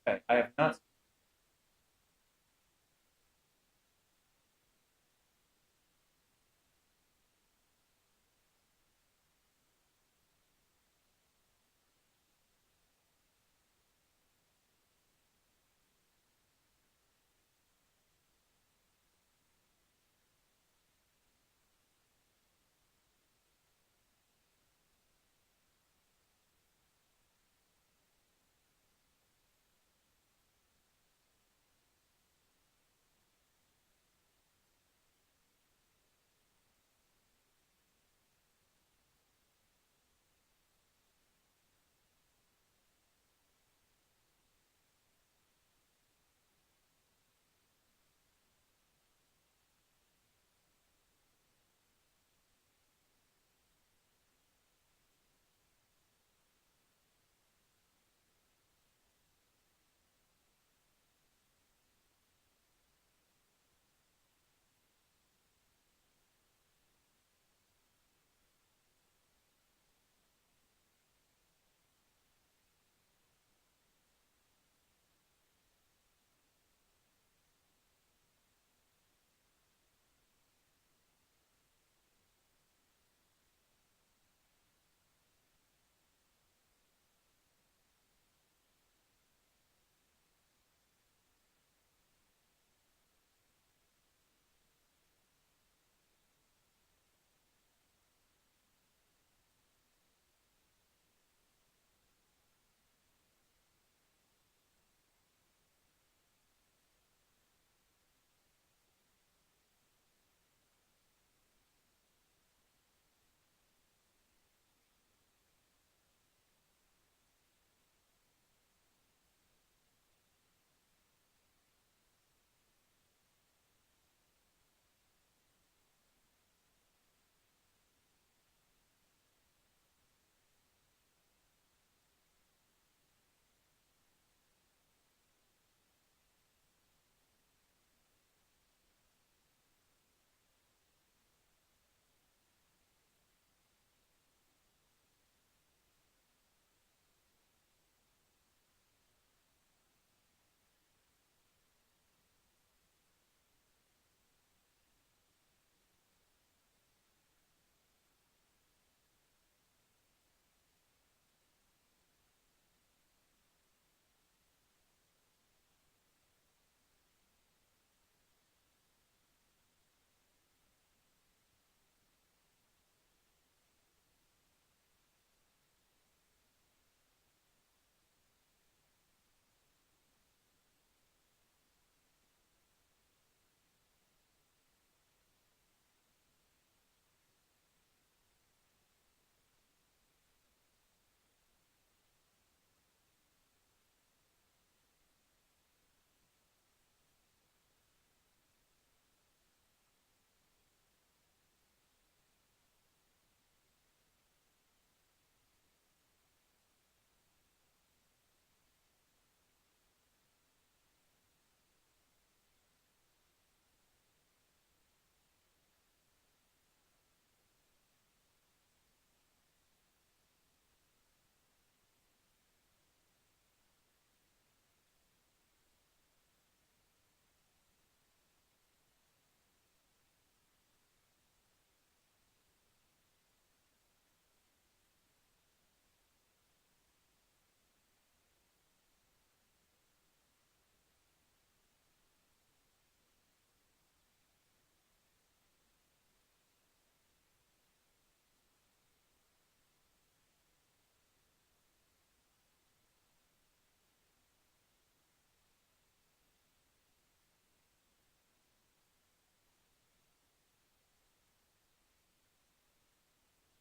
Okay, I have not.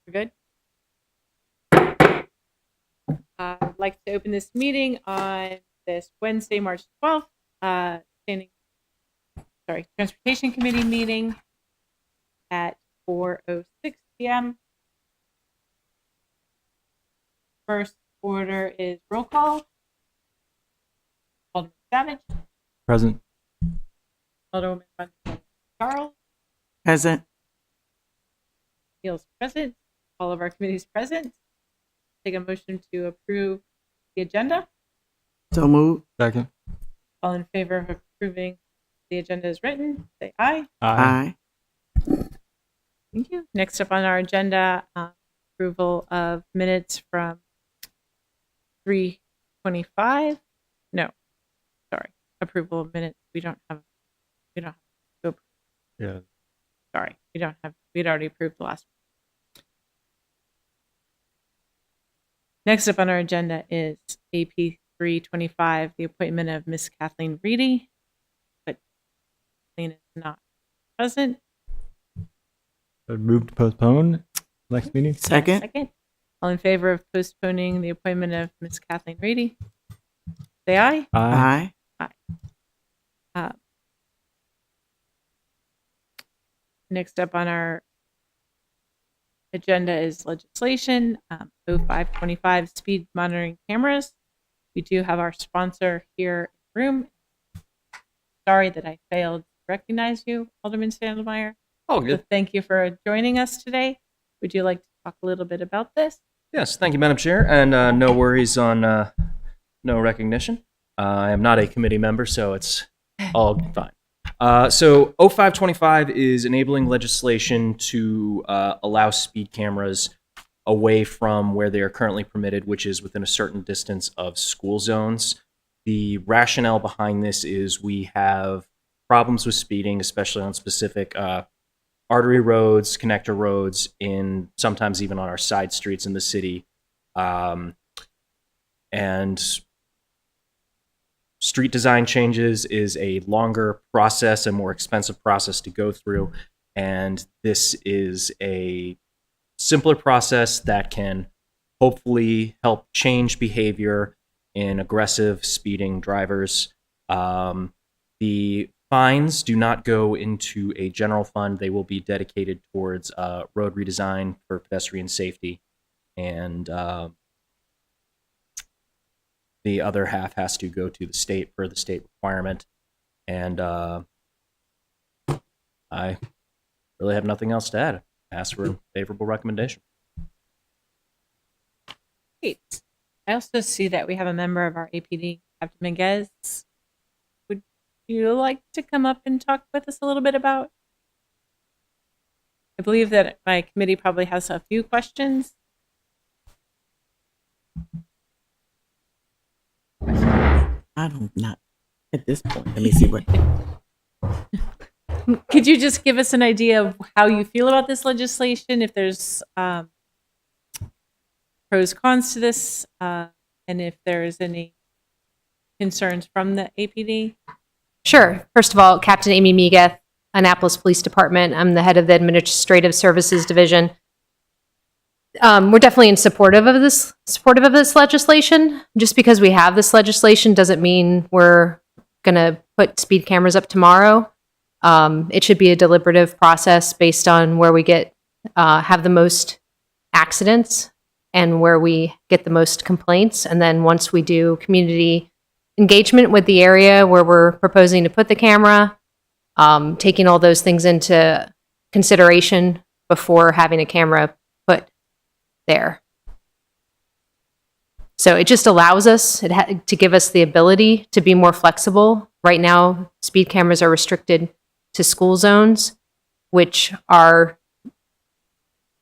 We're good. I'd like to open this meeting on this Wednesday, March 12th, Transportation Committee meeting at 4:06 p.m. First order is roll call. Alderman Savage, Present. Alderwoman Charles, Present. Neil's present, all of our committees present. Take a motion to approve the agenda. So moved. Second. All in favor of approving the agenda as written, say aye. Aye. Thank you. Next up on our agenda, approval of minutes from 3:25. No, sorry. Approval of minutes. We don't have to go. Yeah. Sorry, we'd already approved the last one. Next up on our agenda is AP 325, the appointment of Miss Kathleen Reedy, but Kathleen is not present. Move to postpone next meeting. Second. All in favor of postponing the appointment of Miss Kathleen Reedy, say aye. Aye. Next up on our agenda is legislation, 0525 speed monitoring cameras. We do have our sponsor here in the room. Sorry that I failed to recognize you, Alderman Standelmeyer. Oh, good. So thank you for joining us today. Would you like to talk a little bit about this? Yes, thank you, Madam Chair, and no worries on no recognition. I am not a committee member, so it's all fine. So 0525 is enabling legislation to allow speed cameras away from where they are currently permitted, which is within a certain distance of school zones. The rationale behind this is we have problems with speeding, especially on specific artery roads, connector roads, in sometimes even on our side streets in the city. And street design changes is a longer process, a more expensive process to go through. And this is a simpler process that can hopefully help change behavior in aggressive speeding drivers. The fines do not go into a general fund. They will be dedicated towards road redesign for pedestrian safety. And the other half has to go to the state per the state requirement. And I really have nothing else to add. Ask for a favorable recommendation. Great. I also see that we have a member of our APD, Captain Miguez. Would you like to come up and talk with us a little bit about? I believe that my committee probably has a few questions. I don't not at this point. Let me see what. Could you just give us an idea of how you feel about this legislation, if there's pros, cons to this, and if there's any concerns from the APD? Sure. First of all, Captain Amy Miguez, Annapolis Police Department. I'm the head of the Administrative Services Division. We're definitely supportive of this legislation. Just because we have this legislation doesn't mean we're going to put speed cameras up tomorrow. It should be a deliberative process based on where we have the most accidents and where we get the most complaints. And then once we do community engagement with the area where we're proposing to put the camera, taking all those things into consideration before having a camera put there. So it just allows us to give us the ability to be more flexible. Right now, speed cameras are restricted to school zones, which are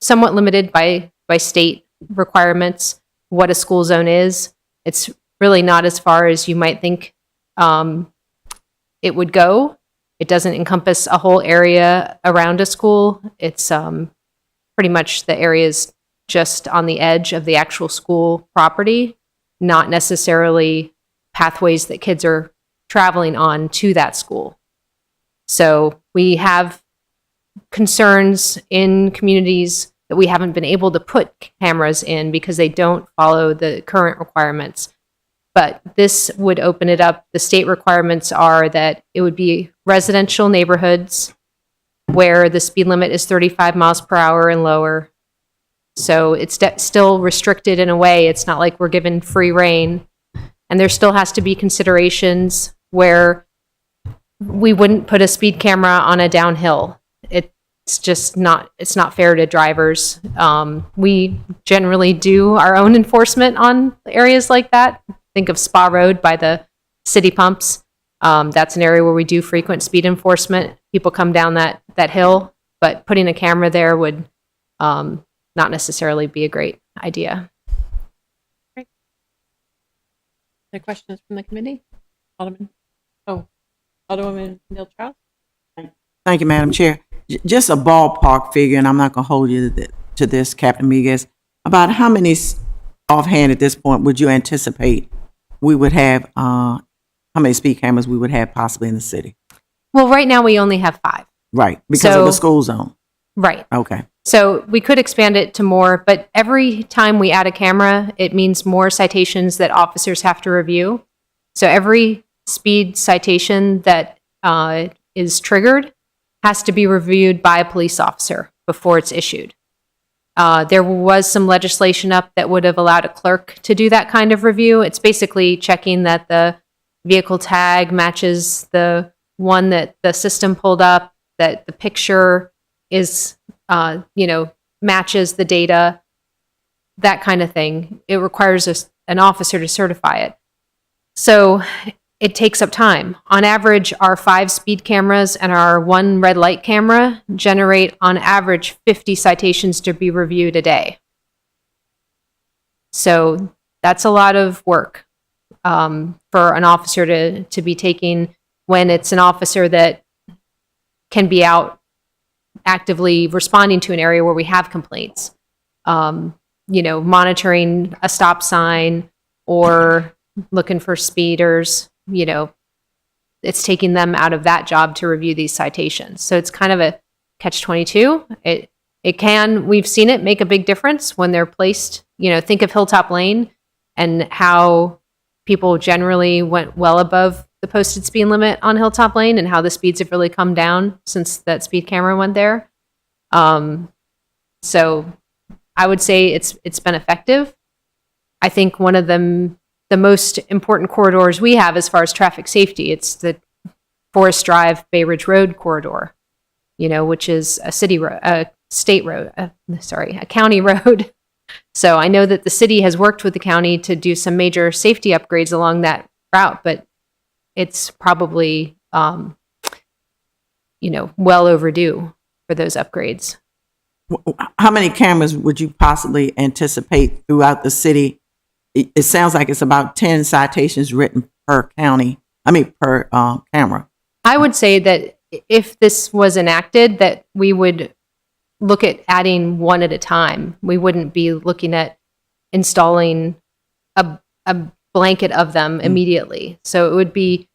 somewhat limited by state requirements, what a school zone is. It's really not as far as you might think it would go. It doesn't encompass a whole area around a school. It's pretty much the areas just on the edge of the actual school property, not necessarily pathways that kids are traveling on to that school. So we have concerns in communities that we haven't been able to put cameras in because they don't follow the current requirements. But this would open it up. The state requirements are that it would be residential neighborhoods where the speed limit is 35 miles per hour and lower. So it's still restricted in a way. It's not like we're given free rein. And there still has to be considerations where we wouldn't put a speed camera on a downhill. It's just not fair to drivers. We generally do our own enforcement on areas like that. think of Spa Road by the city pumps. That's an area where we do frequent speed enforcement. People come down that hill, but putting a camera there would not necessarily be a great idea. Any questions from the committee? Alderwoman Neal Charles? Thank you, Madam Chair. Just a ballpark figure, and I'm not going to hold you to this, Captain Miguez. About how many, offhand at this point, would you anticipate we would have, how many speed cameras we would have possibly in the city? Well, right now we only have 5. Right, because of the school zone. Right. Okay. So we could expand it to more, but every time we add a camera, it means more citations that officers have to review. So every speed citation that is triggered has to be reviewed by a police officer before it's issued. There was some legislation up that would have allowed a clerk to do that kind of review. It's basically checking that the vehicle tag matches the one that the system pulled up, that the picture is, matches the data, that kind of thing. It requires an officer to certify it. So it takes up time. On average, our 5 speed cameras and our 1 red light camera generate on average 50 citations to be reviewed a day. So that's a lot of work for an officer to be taking when it's an officer that can be out actively responding to an area where we have complaints. Monitoring a stop sign or looking for speeders, it's taking them out of that job to review these citations. So it's kind of a catch-22. We've seen it make a big difference when they're placed, think of Hilltop Lane and how people generally went well above the posted speed limit on Hilltop Lane and how the speeds have really come down since that speed camera went there. So I would say it's been effective. I think one of the most important corridors we have as far as traffic safety, it's the Forest Drive Bay Ridge Road corridor, which is a county road. So I know that the city has worked with the county to do some major safety upgrades along that route, but it's probably, well overdue for those upgrades. How many cameras would you possibly anticipate throughout the city? It sounds like it's about 10 citations written per camera. I would say that if this was enacted, that we would look at adding 1 at a time. We wouldn't be looking at installing a blanket of them immediately. So it would be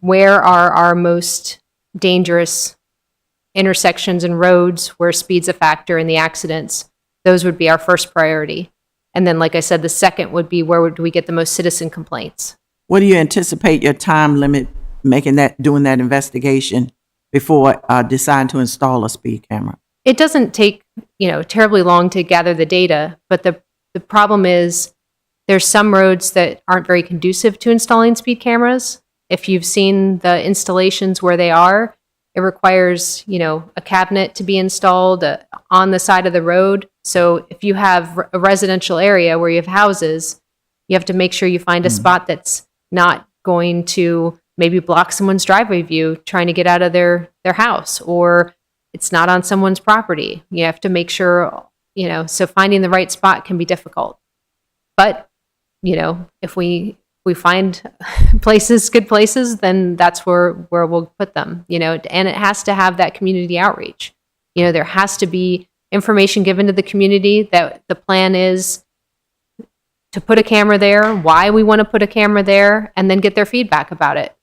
where are our most dangerous intersections and roads where speed's a factor in the accidents. Those would be our first priority. And then, like I said, the second would be where do we get the most citizen complaints? What do you anticipate your time limit doing that investigation before deciding to install a speed camera? It doesn't take, terribly long to gather the data, but the problem is there's some roads that aren't very conducive to installing speed cameras. If you've seen the installations where they are, it requires, a cabinet to be installed on the side of the road. So if you have a residential area where you have houses, you have to make sure you find a spot that's not going to maybe block someone's driveway view trying to get out of their house, or it's not on someone's property. You have to make sure, so finding the right spot can be difficult. But, if we find good places, then that's where we'll put them, and it has to have that community outreach. There has to be information given to the community that the plan is to put a camera there, why we want to put a camera there, and then get their feedback about it.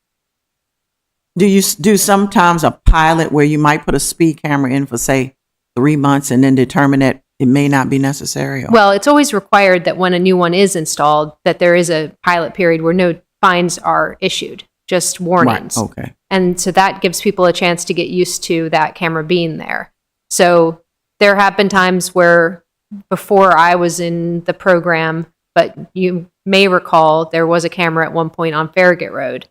Do you do sometimes a pilot where you might put a speed camera in for, say, 3 months and then determine that it may not be necessary? Well, it's always required that when a new one is installed, that there is a pilot period where no fines are issued, just warnings. Right. Okay. And so that gives people a chance to get used to that camera being there. So there have been times where before I was in the program, but you may recall there was a camera at one point on Farragut Road,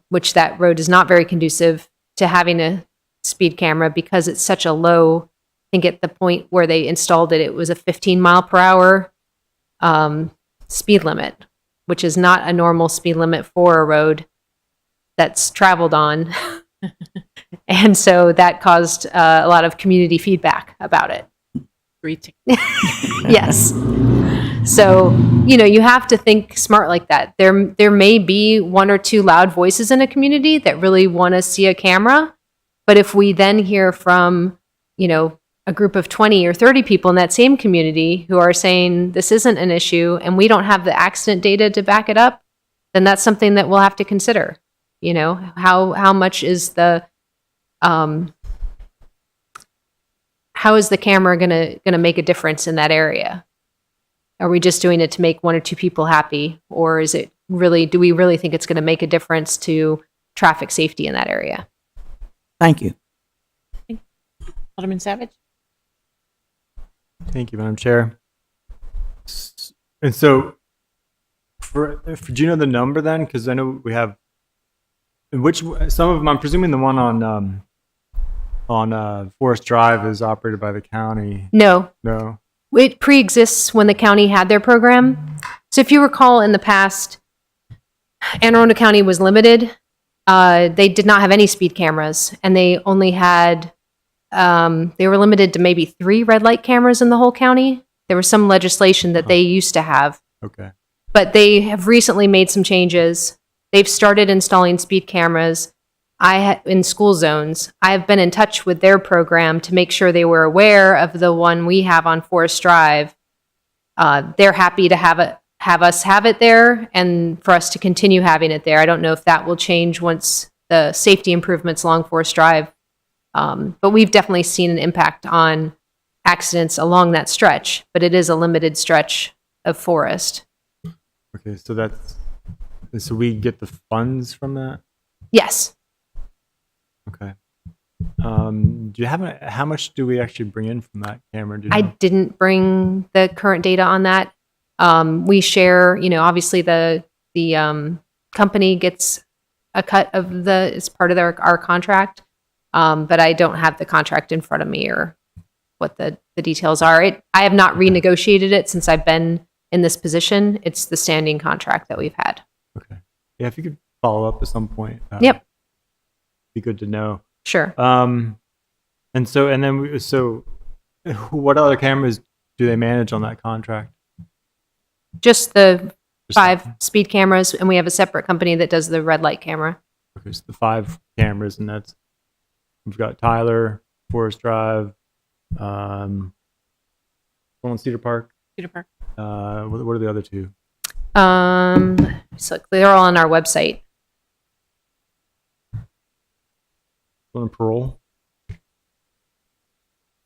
which that road is not very conducive to having a speed camera because it's such a low, I think at the point where they installed it, it was a 15 mile per hour speed limit. which is not a normal speed limit for a road that's traveled on. And so that caused a lot of community feedback about it. 3 tickets. Yes. So, you have to think smart like that. There may be 1 or 2 loud voices in a community that really want to see a camera. But if we then hear from, a group of 20 or 30 people in that same community who are saying this isn't an issue and we don't have the accident data to back it up, then that's something that we'll have to consider. How much is how is the camera gonna make a difference in that area? Are we just doing it to make 1 or 2 people happy, or is it really? Do we really think it's going to make a difference to traffic safety in that area? Thank you. Alderman Savage? Thank you, Madam Chair. And so, do you know the number then? Because I know we have, some of them, I'm presuming the one on Forest Drive is operated by the county. No, No. it pre-exists when the county had their program. So if you recall in the past, Anne Arundel County was limited. They did not have any speed cameras, and they only had, they were limited to maybe 3 red light cameras in the whole county. There was some legislation that they used to have, Okay. but they have recently made some changes. They've started installing speed cameras in school zones. I have been in touch with their program to make sure they were aware of the one we have on Forest Drive. They're happy to have us have it there and for us to continue having it there. I don't know if that will change once the safety improvements along Forest Drive. But we've definitely seen an impact on accidents along that stretch, but it is a limited stretch of forest. Okay. So we get the funds from that? Yes. Okay. Do you have how much do we actually bring in from that camera? Do you I know? didn't bring the current data on that. We share, obviously the company gets a cut of it's part of our contract. But I don't have the contract in front of me or what the details are. I have not renegotiated it since I've been in this position. It's the standing contract that we've had. Okay. Yeah, if you could follow up at some point. Yep. Be good to know. Sure. So what other cameras do they manage on that contract? Just the Just 5 that? speed cameras, and we have a separate company that does the red light camera. Okay, so the 5 cameras, and we've got Tyler, Forest Drive, one on Cedar Park. Cedar Park. What are the other 2? So they're all on our website. One on Parole.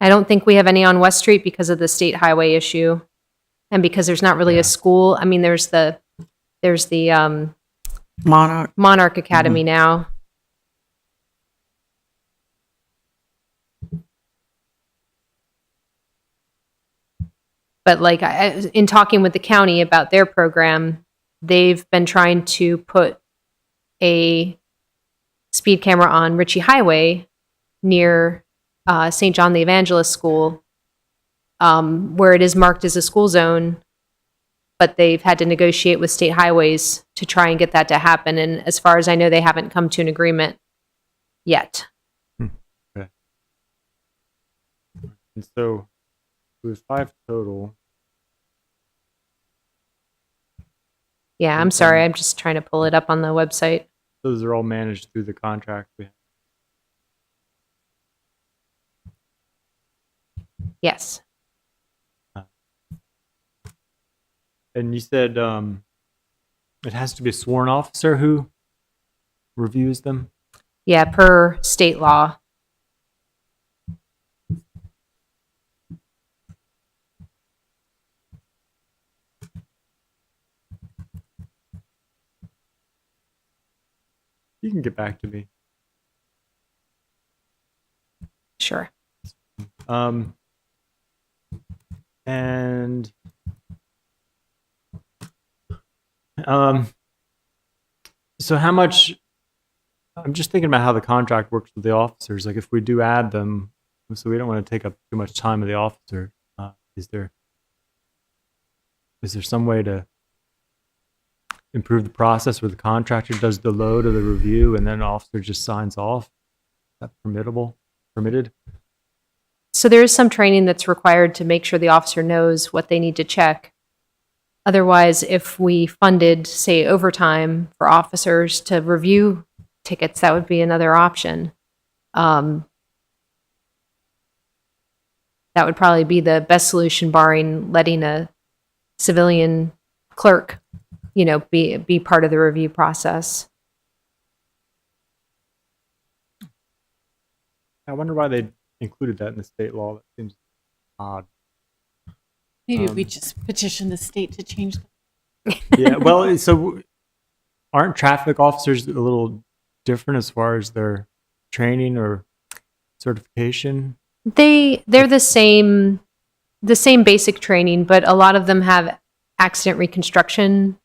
I don't think we have any on West Street because of the state highway issue, and because there's not really Yeah. a school. I mean, there's the Monarch. Monarch Academy now. But in talking with the county about their program, they've been trying to put a speed camera on Ritchie Highway near St. John the Evangelist School, where it is marked as a school zone, but they've had to negotiate with state highways to try and get that to happen. And as far as I know, they haven't come to an agreement yet. Okay. And so it was 5 total. Yeah, I'm sorry. I'm just trying to pull it up on the website. Those are all managed through the contract we have. Yes. And you said it has to be a sworn officer who reviews them? Yeah, per state law. You can get back to me. Sure. And so how much, I'm just thinking about how the contract works with the officers. Like if we do add them, so we don't want to take up too much time of the officer, is there some way to improve the process where the contractor does the load of the review and then the officer just signs off? Is that permitted? So there is some training that's required to make sure the officer knows what they need to check. Otherwise, if we funded, say, overtime for officers to review tickets, that would be another option. That would probably be the best solution, barring letting a civilian clerk, be part of the review process. I wonder why they included that in the state law. That seems odd. Maybe we just petition the state to change that. Yeah, well, so aren't traffic officers a little different as far as their training or certification? They're the same basic training, but a lot of them have accident reconstruction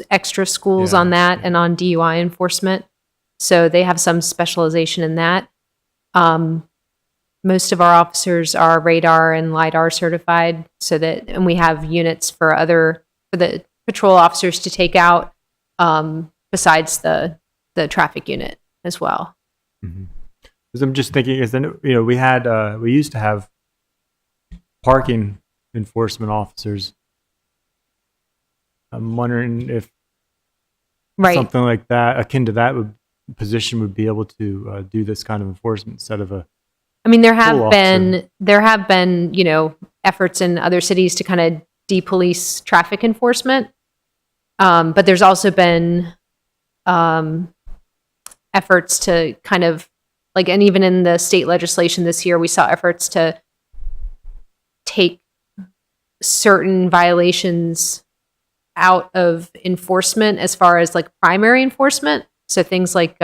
extra schools Yeah. on that and on DUI enforcement. So they have some specialization in that. Most of our officers are radar and LiDAR certified, and we have units for the patrol officers to take out, besides the traffic unit as well. Because I'm just thinking, we used to have parking enforcement officers. I'm wondering if Right. something like that, akin to that, position would be able to do this kind of enforcement instead of a. I mean, there Patrol have been, efforts in other cities to kind of de-police traffic enforcement. But there's also been efforts to kind of and even in the state legislation this year, we saw efforts to take certain violations out of enforcement as far as primary enforcement. So things like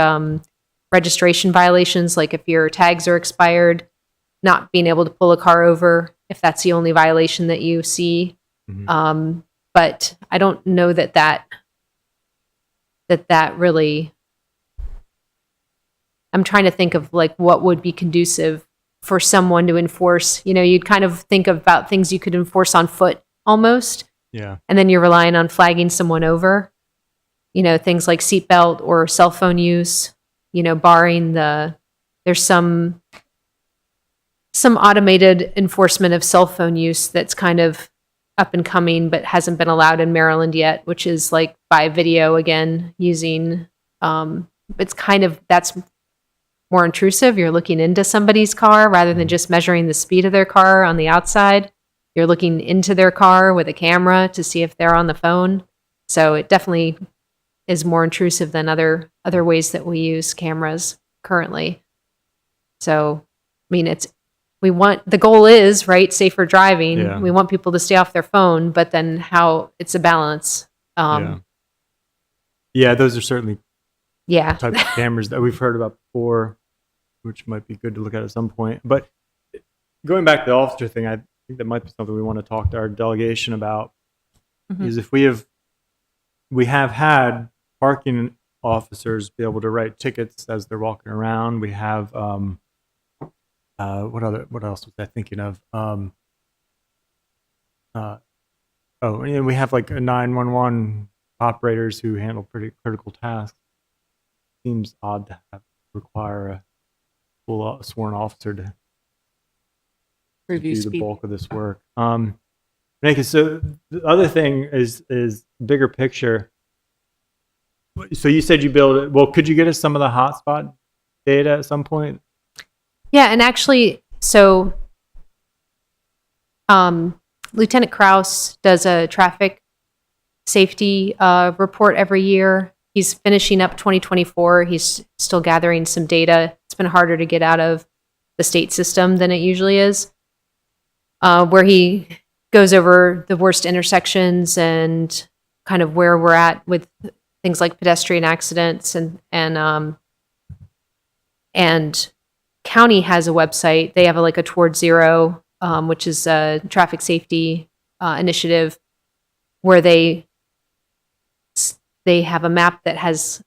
registration violations, like if your tags are expired, not being able to pull a car over if that's the only violation that you see. But I don't know that really. I'm trying to think of what would be conducive for someone to enforce. You'd kind of think about things you could enforce on foot almost. Yeah. And then you're relying on flagging someone over. Things like seatbelt or cell phone use, barring there's some automated enforcement of cell phone use that's kind of up and coming, but hasn't been allowed in Maryland yet, which is by video again, using, that's more intrusive. You're looking into somebody's car rather than just measuring the speed of their car on the outside. You're looking into their car with a camera to see if they're on the phone. So it definitely is more intrusive than other ways that we use cameras currently. So, I mean, the goal is, right, safer driving. Yeah. We want people to stay off their phone, but then how it's a balance. Yeah, those are certainly Yeah. types of cameras that we've heard about before, which might be good to look at some point. But going back to the officer thing, I think that might be something we want to talk to our delegation about. Is if we have had parking officers be able to write tickets as they're walking around. We have what else was I thinking of? And we have a 911 operators who handle pretty critical tasks. Seems odd to require a full sworn officer to Review do the speed. bulk of this work. Naked, so the other thing is bigger picture. So you said you build it. Well, could you get us some of the hotspot data at some point? Yeah, and actually, so Lieutenant Kraus does a traffic safety report every year. He's finishing up 2024. He's still gathering some data. It's been harder to get out of the state system than it usually is, where he goes over the worst intersections and kind of where we're at with things like pedestrian accidents and county has a website. They have a Towards Zero, which is a traffic safety initiative where they have a map that has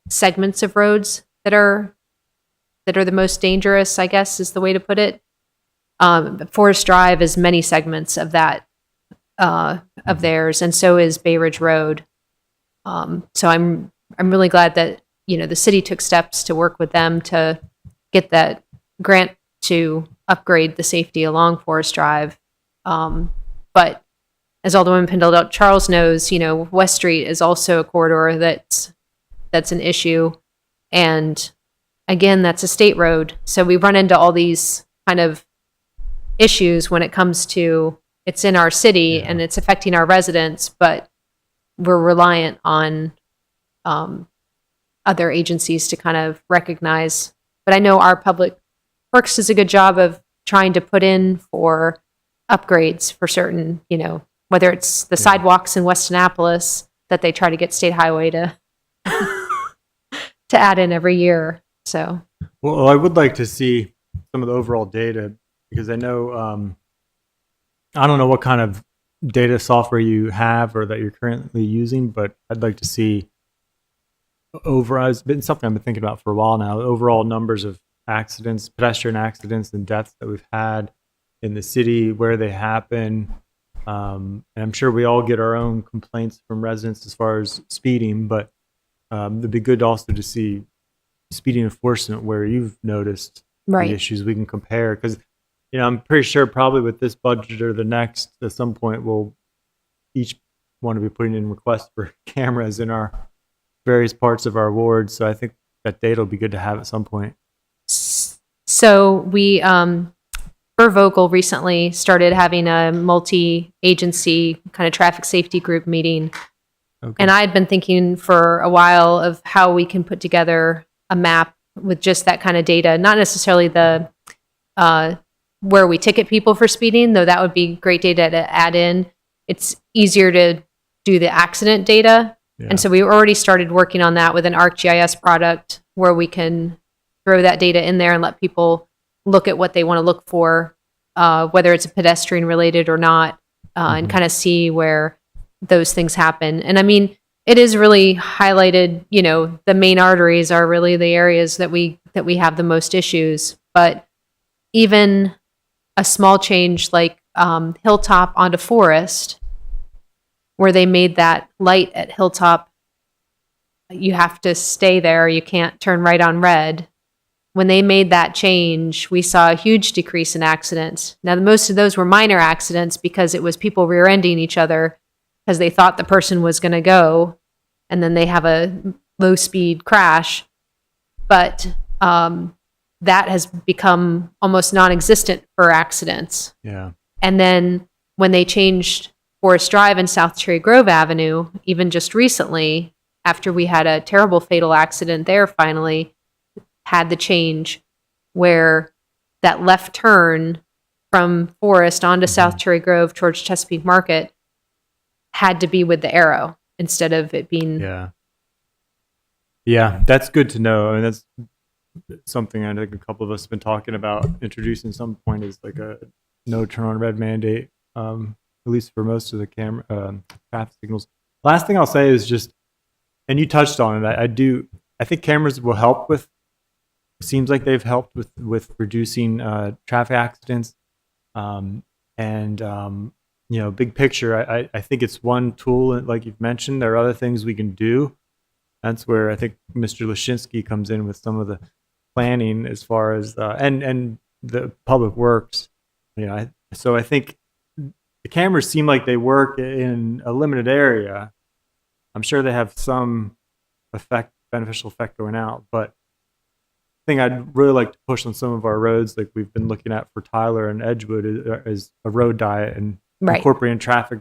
segments of roads that are the most dangerous, I guess is the way to put it. Forest Drive is many segments of that of theirs, and so is Bay Ridge Road. So I'm really glad that, you know, the city took steps to work with them to get that grant to upgrade the safety along Forest Drive. But as Alderman Pendleton Charles knows, you know, West Street is also a corridor that's an issue. And again, that's a state road. So we run into all these kind of issues when it comes to it's in our city and it's affecting our residents, but we're reliant on other agencies to kind of recognize. But I know our public works does a good job of trying to put in for upgrades for certain, you know, whether it's the sidewalks in West Annapolis that they try to get State Highway to to add in every year. So, Well, I would like to see some of the overall data because I know, I don't know what kind of data software you have or that you're currently using, but I'd like to see it's been something I've been thinking about for a while now, overall numbers of accidents, pedestrian accidents and deaths that we've had in the city, where they happen. And I'm sure we all get our own complaints from residents as far as speeding, but it'd be good also to see speeding enforcement where you've noticed right. the issues we can compare. Because, you know, I'm pretty sure probably with this budget or the next, at some point, we'll each want to be putting in requests for cameras in our various parts of our wards. So I think that data will be good to have at some point. So we, Burr Vogel recently started having a multi-agency kind of traffic safety group meeting. Okay. And I had been thinking for a while of how we can put together a map with just that kind of data, not necessarily the where we ticket people for speeding, though that would be great data to add in. It's easier to do the accident data. Yeah. And so we already started working on that with an ArcGIS product where we can throw that data in there and let people look at what they want to look for, whether it's pedestrian related or not, and kind of see where those things happen. And I mean, it is really highlighted, you know, the main arteries are really the areas that we have the most issues. But even a small change like Hilltop onto Forest, where they made that light at Hilltop, you have to stay there. You can't turn right on red. When they made that change, we saw a huge decrease in accidents. Now, most of those were minor accidents because it was people rear-ending each other because they thought the person was going to go, and then they have a low-speed crash. But that has become almost non-existent for accidents. Yeah. And then when they changed Forest Drive and South Cherry Grove Avenue, even just recently, after we had a terrible fatal accident there finally, had the change where that left turn from Forest onto South Cherry Grove towards Chesapeake Market had to be with the arrow instead of it being. Yeah. Yeah, that's good to know. I mean, that's something I think a couple of us have been talking about introducing at some point is like a no turn on red mandate, at least for most of the traffic signals. Last thing I'll say is just, and you touched on it, I think cameras will help with, seems like they've helped with reducing traffic accidents. You know, big picture, I think it's one tool, like you've mentioned. There are other things we can do. That's where I think Mr. Lashinsky comes in with some of the planning as far as and the public works. You know, so I think the cameras seem like they work in a limited area. I'm sure they have some beneficial effect going out, but I think I'd really like to push on some of our roads, like we've been looking at for Tyler and Edgewood, is a road diet and incorporating traffic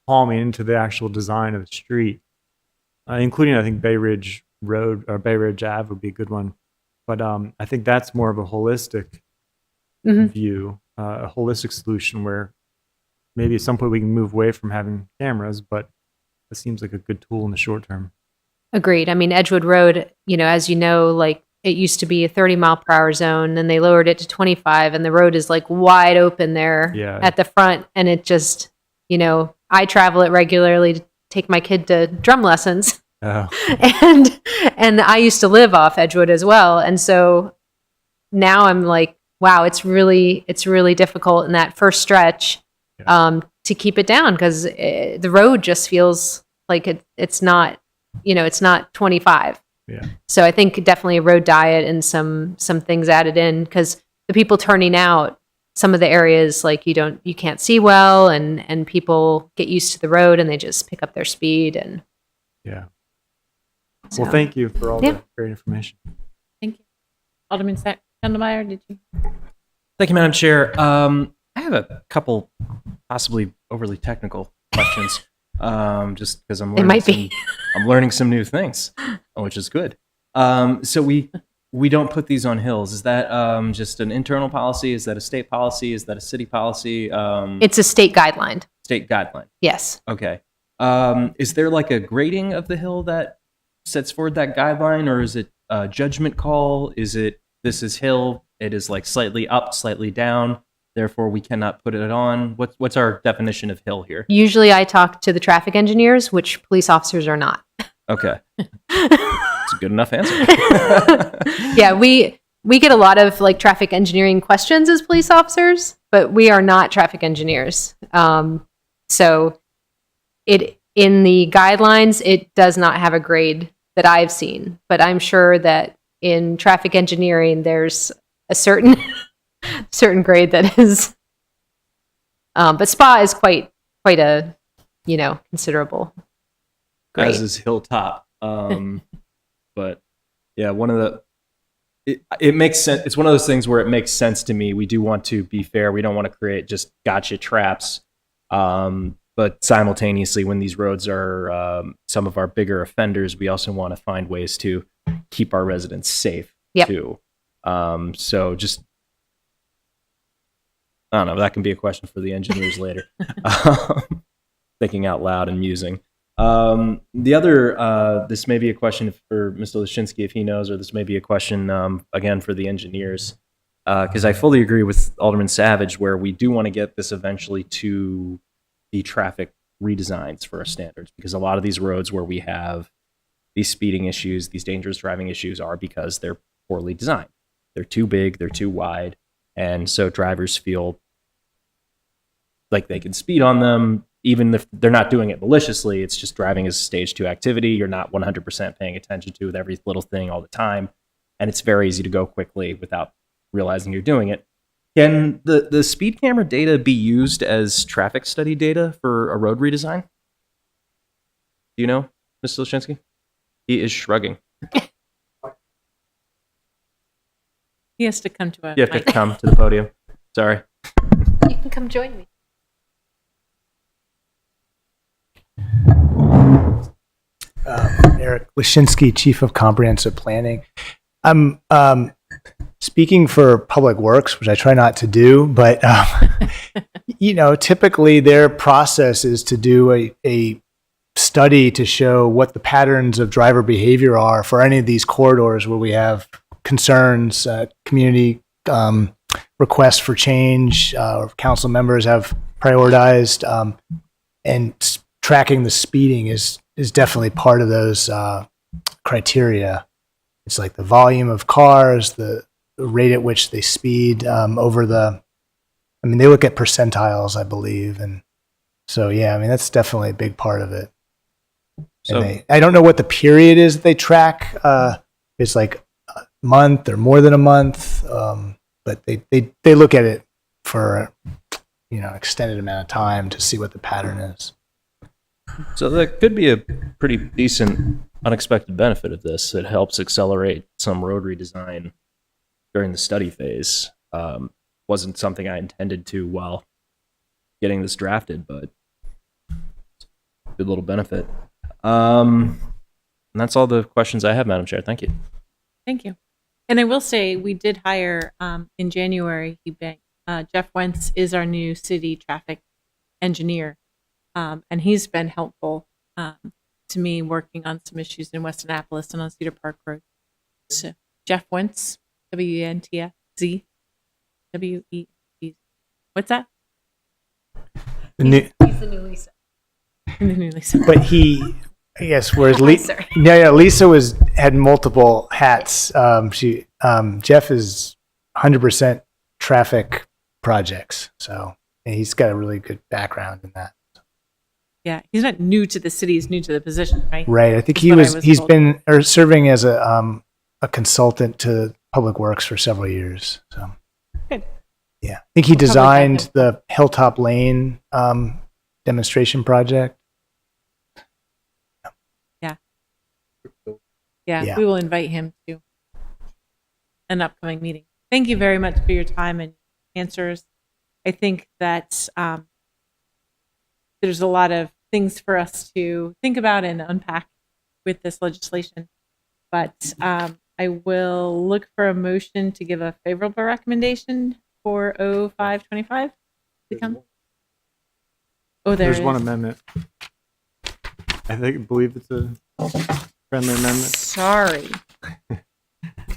calming into the actual design of the street, including I think Bay Ridge Road or Bay Ridge Ave would be a good one. But I think that's more of a holistic view, a holistic solution where maybe at some point we can move away from having cameras, but it seems like a good tool in the short term. Agreed. I mean, Edgewood Road, you know, as you know, like it used to be a 30-mile-per-hour zone, then they lowered it to 25, and the road is like wide open there at the front. And it just, you know, I travel it regularly to take my kid to drum lessons. Oh. And I used to live off Edgewood as well. And so now I'm like, wow, it's really difficult in that first stretch to keep it down because the road just feels like it's not it's not 25. Yeah. So I think definitely a road diet and some things added in, because the people turning out, some of the areas like you can't see well, and people get used to the road and they just pick up their speed. And Yeah. so, Well, thank you for all Yeah. the great information. Thank you. Alderman Sandelmeyer, did you? Thank you, Madam Chair. I have a couple possibly overly technical questions, just because I'm It learning might be. I'm learning some new things, which is good. So we don't put these on hills. Is that just an internal policy? Is that a state policy? Is that a city policy? it's a state guideline. State guideline. Yes. Okay. Is there like a grading of the hill that sets forward that guideline, or is it a judgment call? Is it, this is hill, it is like slightly up, slightly down, therefore we cannot put it on? What's our definition of hill here? Usually I talk to the traffic engineers, which police officers are not. Okay. It's a good enough answer. Yeah, we get a lot of like traffic engineering questions as police officers, but we are not traffic engineers. So it, in the guidelines, it does not have a grade that I've seen, but I'm sure that in traffic engineering, there's a certain grade that is. But SPA is quite a considerable grade. As is hilltop. But yeah, one of the, it makes sense. It's one of those things where it makes sense to me. We do want to be fair. We don't want to create just gotcha traps. But simultaneously, when these roads are some of our bigger offenders, we also want to find ways to keep our residents safe Yep. too. So just, I don't know, that can be a question for the engineers later. Thinking out loud and musing. The other, this may be a question for Mr. Lashinsky if he knows, or this may be a question, again, for the engineers. Because I fully agree with Alderman Savage, where we do want to get this eventually to the traffic redesigns for our standards, because a lot of these roads where we have these speeding issues, these dangerous driving issues, are because they're poorly designed. They're too big, they're too wide, and so drivers feel like they can speed on them, even if they're not doing it maliciously. It's just driving as a stage 2 activity. You're not 100% paying attention to with every little thing all the time, and it's very easy to go quickly without realizing you're doing it. Can the speed camera data be used as traffic study data for a road redesign? Do you know, Mr. Lashinsky? He is shrugging. He has to come to You have to mic. come to the podium. Sorry. You can come join me. Eric Lashinsky, Chief of Comprehensive Planning. I'm speaking for Public Works, which I try not to do, but typically their process is to do a study to show what the patterns of driver behavior are for any of these corridors where we have concerns, community requests for change, council members have prioritized, and tracking the speeding is definitely part of those criteria. It's like the volume of cars, the rate at which they speed over they look at percentiles, I believe. And so, yeah, that's definitely a big part of it. So And I don't know what the period is that they track. It's like a month or more than a month. But they look at it for, extended amount of time to see what the pattern is. So that could be a pretty decent unexpected benefit of this. It helps accelerate some road redesign during the study phase. Wasn't something I intended to while getting this drafted, but good little benefit. And that's all the questions I have, Madam Chair. Thank you. Thank you. And I will say we did hire in January. Jeff Wentz is our new city traffic engineer, and he's been helpful to me working on some issues in West Annapolis and on Cedar Park Road. So Jeff Wentz, W-E-N-T-Z, W-E-N-T-Z. What's that? He's the new Lisa. In the new Lisa. But I guess, whereas Hi, sir. Lisa had multiple hats. Jeff is 100% traffic projects, so he's got a really good background in that. Yeah, he's not new to the city, he's new to the position, right? Right. I think That's what I was he's told. been serving as a consultant to Public Works for several years. So Good. yeah, I think he We'll probably designed have the Hilltop Lane demonstration project. Yeah, Yeah. we will invite him to an upcoming meeting. Thank you very much for your time and answers. I think that there's a lot of things for us to think about and unpack with this legislation. But I will look for a motion to give a favorable recommendation for 0525 to come. Oh, There's one is. amendment. I believe it's a friendly amendment. Sorry,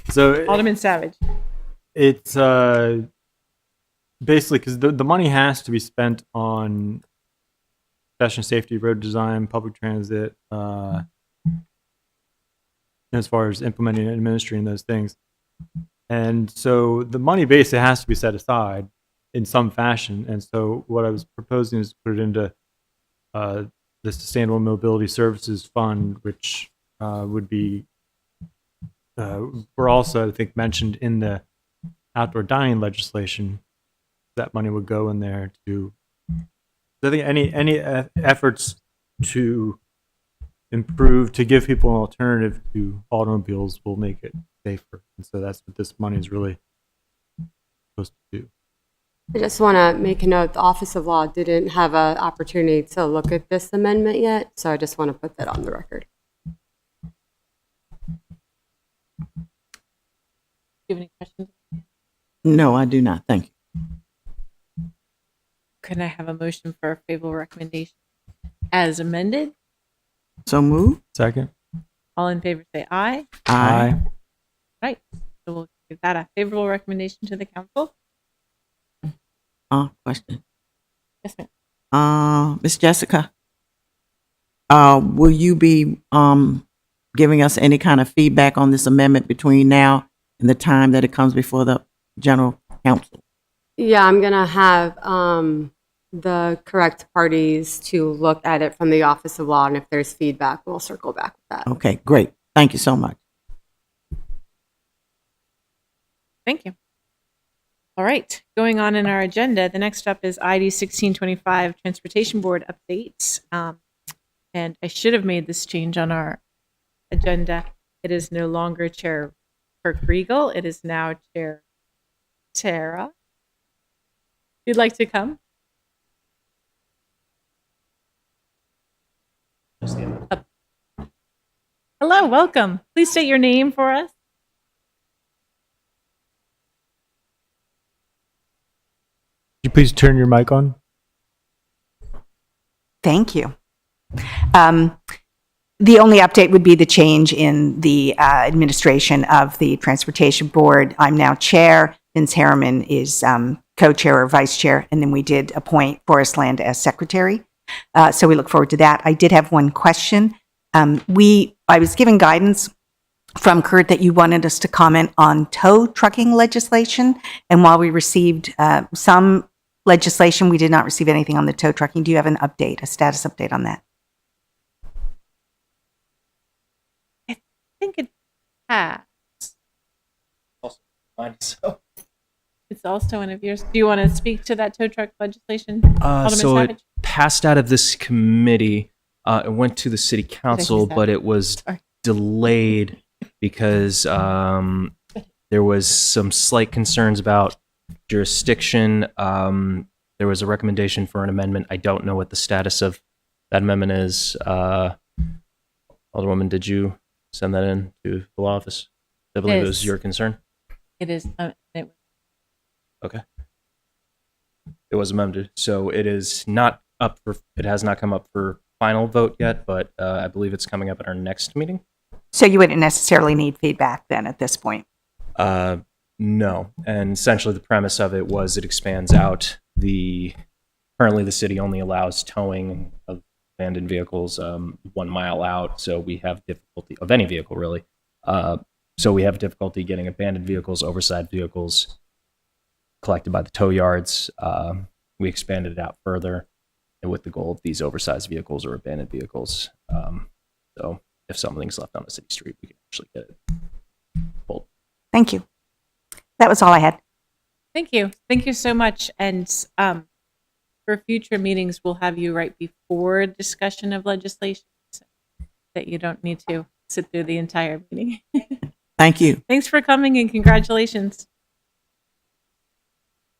So Alderman Savage. it's basically because the money has to be spent on pedestrian safety, road design, public transit, as far as implementing and administering those things. And so the money basically has to be set aside in some fashion. And so what I was proposing is to put it into the Sustainable Mobility Services Fund, which would be were also, I think, mentioned in the outdoor dining legislation. That money would go in there to. I think any efforts to improve, to give people an alternative to automobiles will make it safer. And so that's what this money is really supposed to do. I just want to make a note, the Office of Law didn't have an opportunity to look at this amendment yet, so I just want to put that on the record. Do you have any questions? No, I do not. Thank you. Can I have a motion for a favorable recommendation as amended? So move. Second. All in favor say aye. Aye. Right. So we'll give that a favorable recommendation to the council. Question. Yes, ma'am. Miss Jessica, will you be giving us any kind of feedback on this amendment between now and the time that it comes before the general council? Yeah, I'm going to have the correct parties to look at it from the Office of Law, and if there's feedback, we'll circle back with that. Okay, great. Thank you so much. Thank you. All right. Going on in our agenda, the next up is ID 1625 Transportation Board updates. And I should have made this change on our agenda. It is no longer Chair Kirk Regal. It is now Chair Tara. If you'd like to come. Up. Hello, welcome. Please state your name for us. Could you please turn your mic on? Thank you. The only update would be the change in the administration of the Transportation Board. I'm now chair. Vince Harriman is co-chair or vice chair, and then we did appoint Forrest Land as secretary. So we look forward to that. I did have one question. I was given guidance from Kurt that you wanted us to comment on tow trucking legislation, and while we received some legislation, we did not receive anything on the tow trucking. Do you have an update, a status update on that? I think it has. So, It's also one of yours. Do you want to speak to that tow truck legislation, Alderman so it Savage? passed out of this committee. It went to the city council, that? but it was Sorry. delayed because there was some slight concerns about jurisdiction. There was a recommendation for an amendment. I don't know what the status of that amendment is. Alderwoman, did you send that in to the law office? I believe it was Yes. your concern. It is. Okay. It was amended, so it is not up for. It has not come up for final vote yet, but I believe it's coming up at our next meeting. So you wouldn't necessarily need feedback then at this point? No, and essentially the premise of it was it expands out currently the city only allows towing of abandoned vehicles 1 mile out, so we have difficulty of any vehicle really. So we have difficulty getting abandoned vehicles, oversized vehicles collected by the tow yards. We expanded it out further. and with the goal of these oversized vehicles or abandoned vehicles. So if something's left on a city street, we can actually get it pulled. Thank you. That was all I had. Thank you. Thank you so much. And for future meetings, we'll have you right before discussion of legislation so that you don't need to sit through the entire meeting. Thank you. Thanks for coming and congratulations.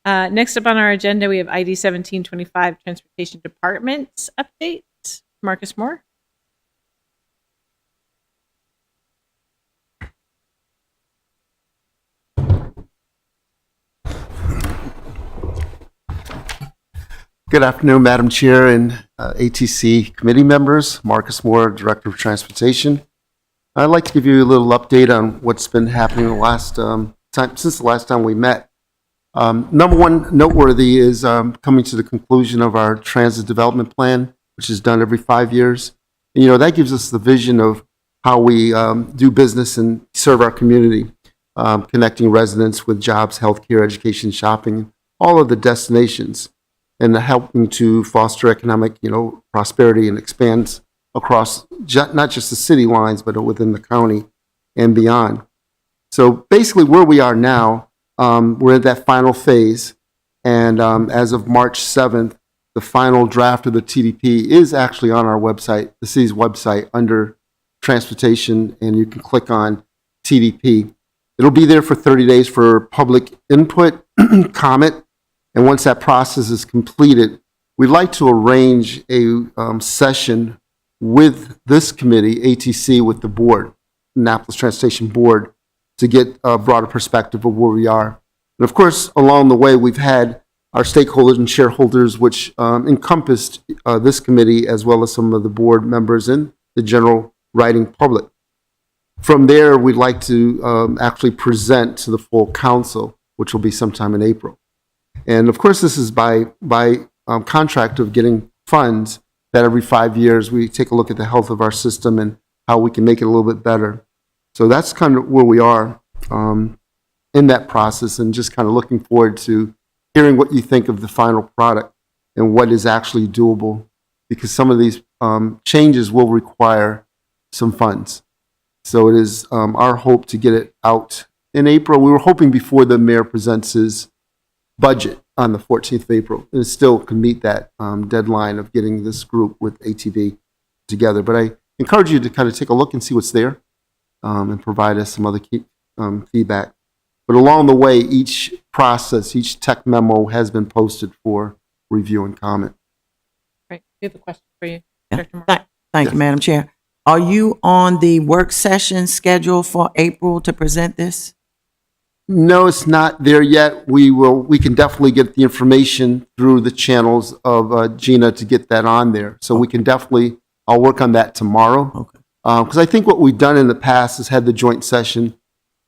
Next up on our agenda, we have ID 1725 Transportation Department update. Marcus Moore. Good afternoon, Madam Chair and ATC committee members. Marcus Moore, Director of Transportation. I'd like to give you a little update on what's been happening the last since the last time we met. Number one, noteworthy is coming to the conclusion of our transit development plan, which is done every 5 years. And, that gives us the vision of how we do business and serve our community, connecting residents with jobs, healthcare, education, shopping, all of the destinations, and helping to foster economic, prosperity and expand across not just the city lines, but within the county and beyond. So basically where we are now, we're at that final phase. And as of March 7th, the final draft of the TDP is actually on our website, the city's website, under transportation, and you can click on TDP. It'll be there for 30 days for public input, comment. And once that process is completed, we'd like to arrange a session with this committee, ATC, with the board, Annapolis Transportation Board, to get a broader perspective of where we are. And of course, along the way, we've had our stakeholders and shareholders, which encompassed this committee, as well as some of the board members and the general writing public. From there, we'd like to actually present to the full council, which will be sometime in April. And of course, this is by contract of getting funds that every 5 years we take a look at the health of our system and how we can make it a little bit better. So that's kind of where we are in that process, and just kind of looking forward to hearing what you think of the final product and what is actually doable, because some of these changes will require some funds. So it is our hope to get it out in April. We were hoping before the mayor presents his budget on the 14th of April, and it still can meet that deadline of getting this group with ATV together. But I encourage you to kind of take a look and see what's there, and provide us some other feedback. But along the way, each process, each tech memo has been posted for review and comment. Right. We have a question for you, Yeah. Director Moore. Thank you, Madam Chair. Are you on the work session schedule for April to present this? No, it's not there yet. We can definitely get the information through the channels of Gina to get that on there. So we can definitely, I'll work on that tomorrow. Okay. Because I think what we've done in the past is had the joint session.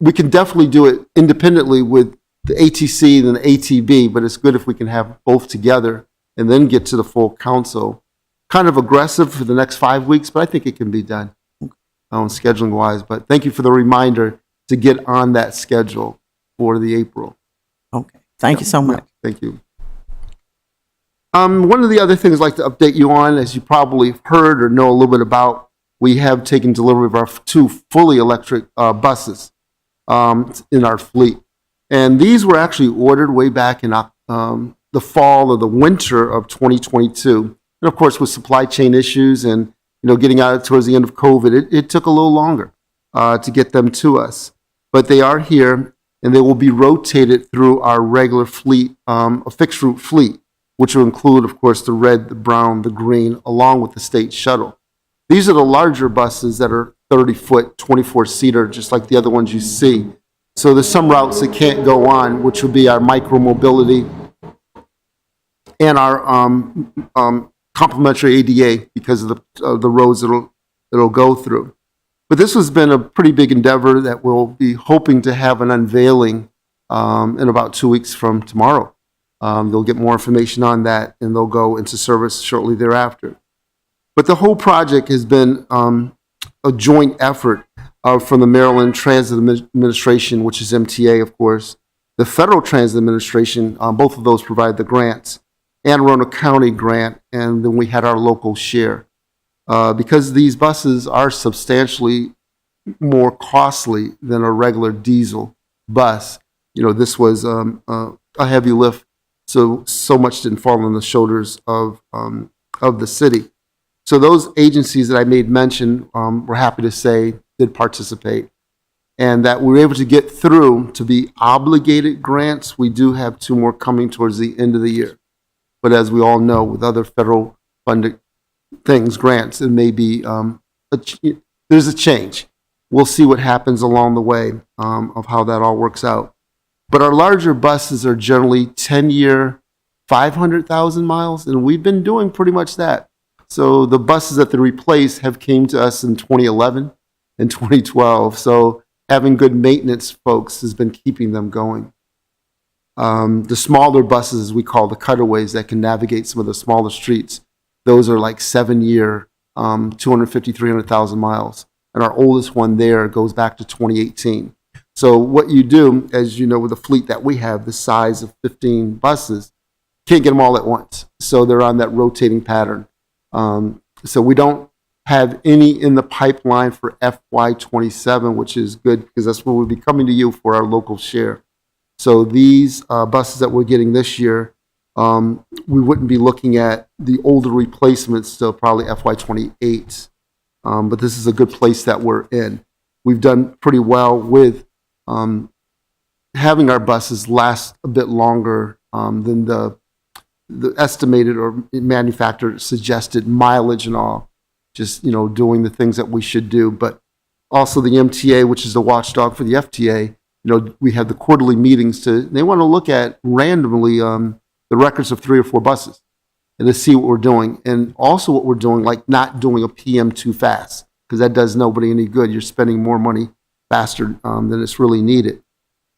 We can definitely do it independently with the ATC and the ATB, but it's good if we can have both together and then get to the full council. Kind of aggressive for the next 5 weeks, but I think it can be done scheduling wise. But thank you for the reminder to get on that schedule for the April. Okay. Thank you so much. Thank you. One of the other things I'd like to update you on, as you probably heard or know a little bit about, we have taken delivery of our 2 fully electric buses in our fleet. And these were actually ordered way back in the fall or the winter of 2022. And of course, with supply chain issues and getting out towards the end of COVID, it took a little longer to get them to us. But they are here, and they will be rotated through our regular fleet, a fixed route fleet, which will include, of course, the red, the brown, the green, along with the state shuttle. These are the larger buses that are 30-foot, 24-seater, just like the other ones you see. So there's some routes that can't go on, which will be our micro-mobility and our complementary ADA because of the roads it'll go through. But this has been a pretty big endeavor that we'll be hoping to have an unveiling in about 2 weeks from tomorrow. They'll get more information on that, and they'll go into service shortly thereafter. But the whole project has been a joint effort from the Maryland Transit Administration, which is MTA, of course, the Federal Transit Administration. Both of those provide the grants. Anne Arundel County grant, and then we had our local share. Because these buses are substantially more costly than a regular diesel bus, this was a heavy lift, so much didn't fall on the shoulders of the city. So those agencies that I made mention, we're happy to say, did participate, and that we were able to get through to be obligated grants. We do have 2 more coming towards the end of the year. But as we all know, with other federal funded things, grants, it may be, there's a change. We'll see what happens along the way of how that all works out. But our larger buses are generally 10-year, 500,000 miles, and we've been doing pretty much that. So the buses that they replace have came to us in 2011 and 2012. So having good maintenance folks has been keeping them going. The smaller buses, as we call the cutaways, that can navigate some of the smaller streets, those are like 7-year, 250, 300,000 miles. And our oldest one there goes back to 2018. So what you do, as you know, with the fleet that we have, the size of 15 buses, can't get them all at once. So they're on that rotating pattern. So we don't have any in the pipeline for FY27, which is good because that's when we'll be coming to you for our local share. So these buses that we're getting this year, we wouldn't be looking at the older replacements till probably FY28. But this is a good place that we're in. We've done pretty well with having our buses last a bit longer than the estimated or manufacturer suggested mileage and all. Just, doing the things that we should do. But also the MTA, which is the watchdog for the FTA, we have the quarterly meetings they want to look at randomly the records of 3 or 4 buses and to see what we're doing. And also what we're doing, like not doing a PM too fast, because that does nobody any good. You're spending more money faster than it's really needed.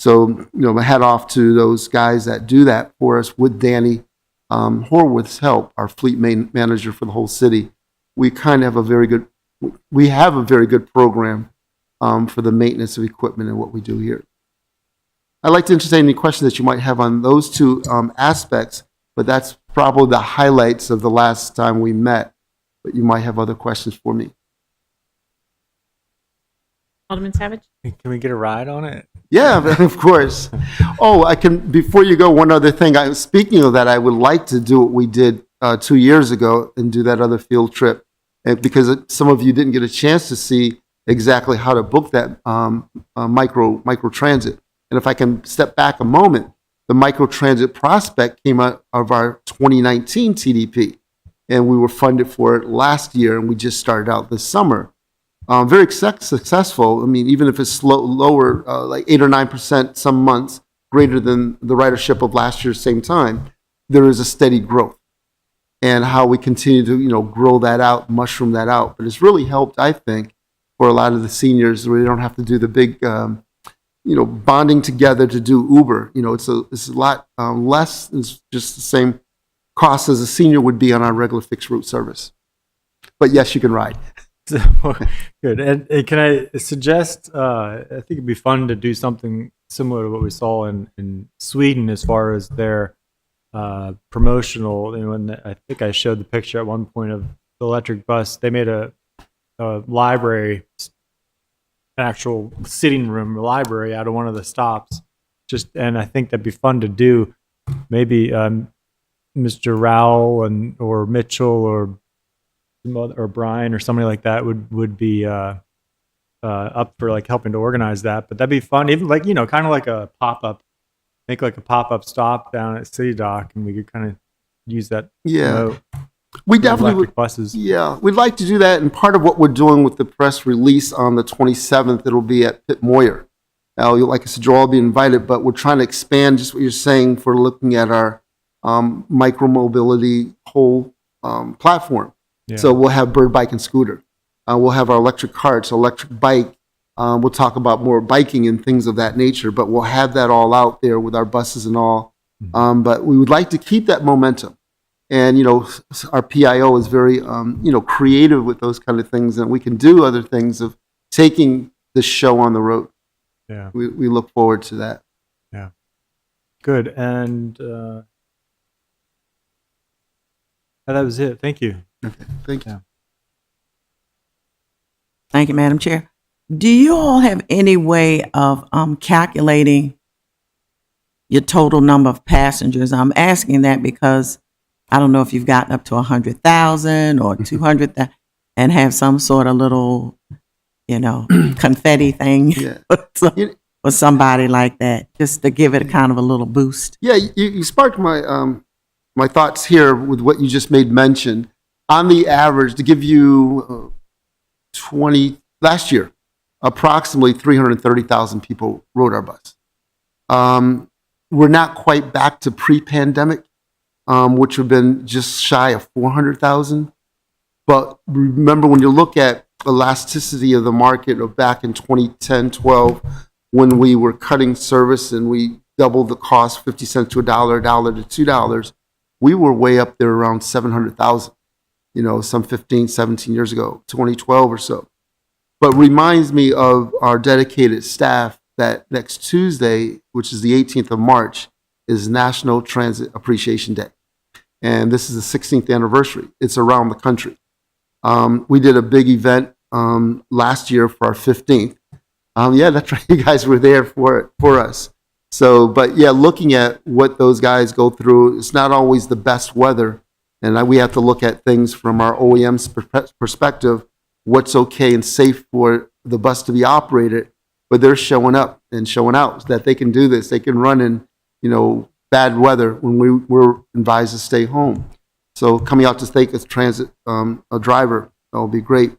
So, my hat off to those guys that do that for us with Danny Horwath's help, our fleet manager for the whole city. We kind of have a very good program for the maintenance of equipment and what we do here. I'd like to entertain any questions that you might have on those 2 aspects, but that's probably the highlights of the last time we met. But you might have other questions for me. Alderman Savage? Can we get a ride on it? Yeah, of course. Oh, I can. Before you go, one other thing. Speaking of that, I would like to do what we did 2 years ago and do that other field trip, and because some of you didn't get a chance to see exactly how to book that micro transit. And if I can step back a moment, the micro transit prospect came out of our 2019 TDP, and we were funded for it last year, and we just started out this summer. Very successful. I mean, even if it's lower, like 8 or 9% some months, greater than the ridership of last year's same time, there is a steady growth. And how we continue to, grow that out, mushroom that out. But it's really helped, I think, for a lot of the seniors where they don't have to do the big, bonding together to do Uber. It's a lot less. It's just the same cost as a senior would be on our regular fixed route service. But yes, you can ride. Good. And can I suggest, I think it'd be fun to do something similar to what we saw in Sweden as far as their promotional. And I think I showed the picture at one point of the electric bus. They made a library, an actual sitting room library out of one of the stops. And I think that'd be fun to do. Maybe Mr. Rowell or Mitchell or Brian or somebody like that would be up for like helping to organize that. But that'd be fun, even like kind of like a pop-up, make like a pop-up stop down at City Dock, and we could kind of use that. Yeah, we definitely would. Buses. Yeah, we'd like to do that, and part of what we're doing with the press release on the 27th, it'll be at Pitt Moyer. Now, like I said, you'll all be invited, but we're trying to expand just what you're saying for looking at our micro-mobility whole platform. Yeah. So we'll have Bird Bike and Scooter. We'll have our electric carts, electric bike. We'll talk about more biking and things of that nature, but we'll have that all out there with our buses and all. But we would like to keep that momentum. And, our PIO is very, creative with those kind of things, and we can do other things of taking the show on the road. Yeah. We look forward to that. Yeah. Good. And That was it. Thank you. Thank you. Yeah. Thank you, Madam Chair. Do you all have any way of calculating your total number of passengers? I'm asking that because I don't know if you've gotten up to 100,000 or 200,000 and have some sort of little, confetti thing Yeah. or somebody like that, just to give it a kind of a little boost. Yeah, you sparked my my thoughts here with what you just made mention. On the average, to give you last year, approximately 330,000 people rode our bus. We're not quite back to pre-pandemic, which would have been just shy of 400,000. But remember, when you look at elasticity of the market of back in 2010, 12, when we were cutting service and we doubled the cost, 50 cents to $1, $1 to $2, we were way up there around 700,000, some 15, 17 years ago, 2012 or so. But reminds me of our dedicated staff that next Tuesday, which is the 18th of March, is National Transit Appreciation Day. And this is the 16th anniversary. It's around the country. We did a big event last year for our 15th. Yeah, that's right. You guys were there for us. So, but yeah, looking at what those guys go through, it's not always the best weather. And we have to look at things from our OEM's perspective, what's okay and safe for the bus to be operated. But they're showing up and showing out that they can do this. They can run in, bad weather when we were advised to stay home. So coming out to thank a transit a driver, that will be great.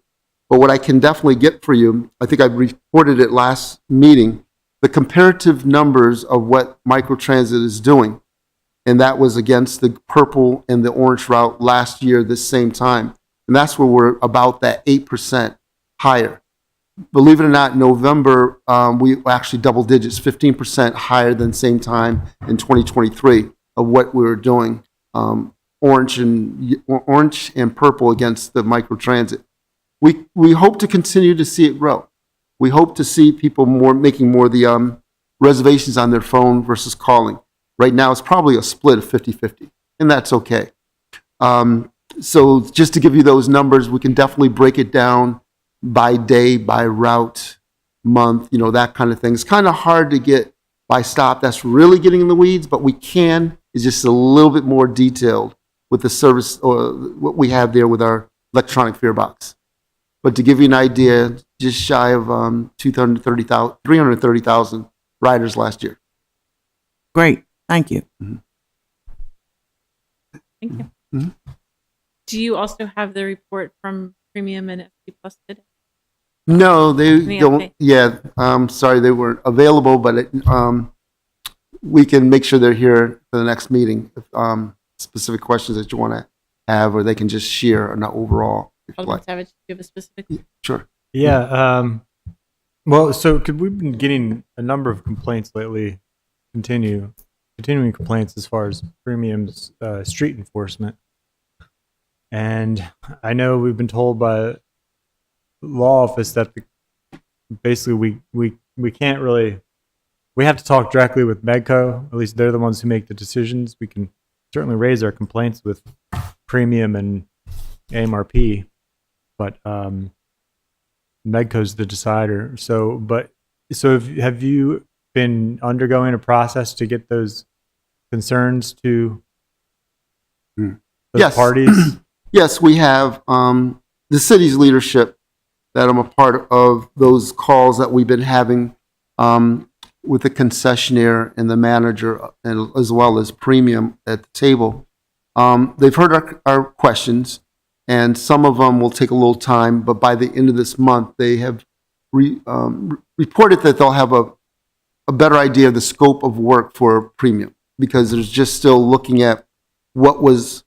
But what I can definitely get for you, I think I reported it last meeting, the comparative numbers of what microtransit is doing. And that was against the purple and the orange route last year, this same time. And that's where we're about that 8% higher. Believe it or not, November, we actually double digits, 15% higher than same time in 2023 of what we were doing. Orange and purple against the microtransit. We hope to continue to see it grow. We hope to see people making more of the reservations on their phone versus calling. Right now, it's probably a split of 50-50, and that's okay. So just to give you those numbers, we can definitely break it down by day, by route, month, that kind of thing. It's kind of hard to get by stop. That's really getting in the weeds, but we can. It's just a little bit more detailed with the service or what we have there with our electronic fare box. But to give you an idea, just shy of 330,000 riders last year. Great. Thank you. Thank you. Mhm. Do you also have the report from Premium and SP Plus today? No, they Any don't. update? Yeah, sorry they weren't available, but we can make sure they're here for the next meeting. If, specific questions that you want to have, or they can just share an overall. If you Alderman like. Savage, do you have a specific? Sure. Yeah. Well, so we've been getting a number of complaints lately, continuing complaints as far as Premium's street enforcement. And I know we've been told by law office that basically we can't really, we have to talk directly with Medco. At least they're the ones who make the decisions. We can certainly raise our complaints with Premium and AMRP, but Medco's the decider. So have you been undergoing a process to get those concerns to those Yes. parties? Yes, we have the city's leadership that I'm a part of those calls that we've been having with the concessionaire and the manager, and as well as Premium at the table. They've heard our questions, and some of them will take a little time, but by the end of this month, they have reported that they'll have a better idea of the scope of work for Premium, because there's just still looking at what was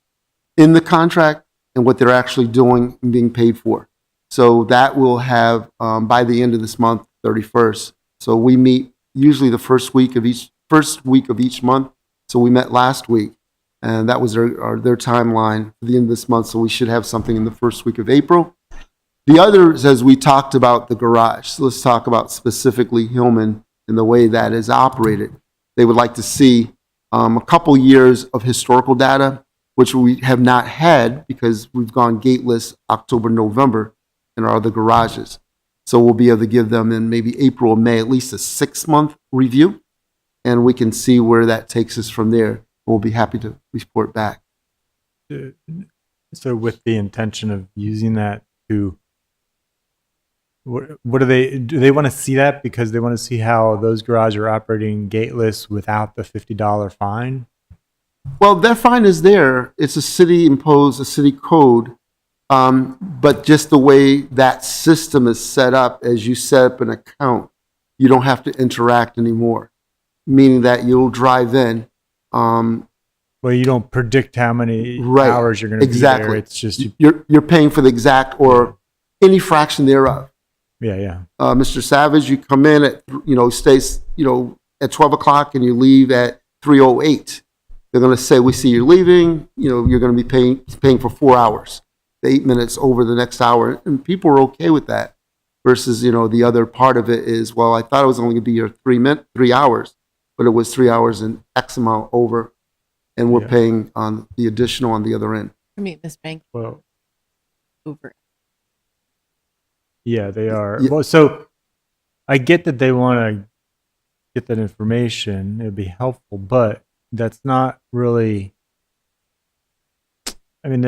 in the contract and what they're actually doing and being paid for. So that will have by the end of this month, 31st. So we meet usually the first week of each month. So we met last week, and that was their timeline for the end of this month. So we should have something in the first week of April. The others, as we talked about the garage, so let's talk about specifically Hillman and the way that is operated. They would like to see a couple years of historical data, which we have not had because we've gone gateless October, November in our other garages. So we'll be able to give them in maybe April or May at least a 6-month review, and we can see where that takes us from there. We'll be happy to report back. So with the intention of using that to, what do they want to see that because they want to see how those garages are operating gateless without the $50 fine? Well, that fine is there. It's a city imposed, a city code. But just the way that system is set up, as you set up an account, you don't have to interact anymore. Meaning that you'll drive in. Well, you don't predict how many Right. hours you're going to be there. Exactly. It's just, You're paying for the exact or any fraction thereof. yeah. Mr. Savage, you come in at, stays, at 12 o'clock and you leave at 3:08. They're going to say, we see you're leaving, you're going to be paying for 4 hours, 8 minutes over the next hour. And people are okay with that versus, the other part of it is, well, I thought it was only going to be here 3 hours, but it was 3 hours and X amount over. And we're Yeah. paying on the additional on the other end. I mean, this bank Well, over. yeah, they are. Yeah. Well, so I get that they want to get that information. It'd be helpful, but that's not really. I mean,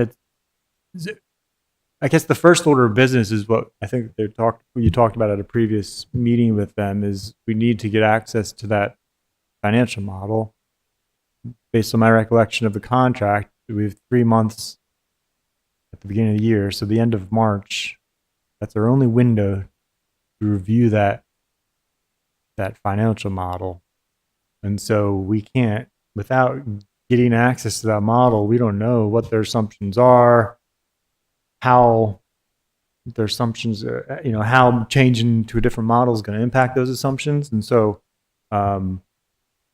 I guess the first order of business is what I think you talked about at a previous meeting with them is we need to get access to that financial model. Based on my recollection of the contract, we have 3 months at the beginning of the year, so the end of March. That's our only window to review that financial model. And so we can't, without getting access to that model, we don't know what their assumptions are, how their assumptions are, how changing to a different model is going to impact those assumptions. And so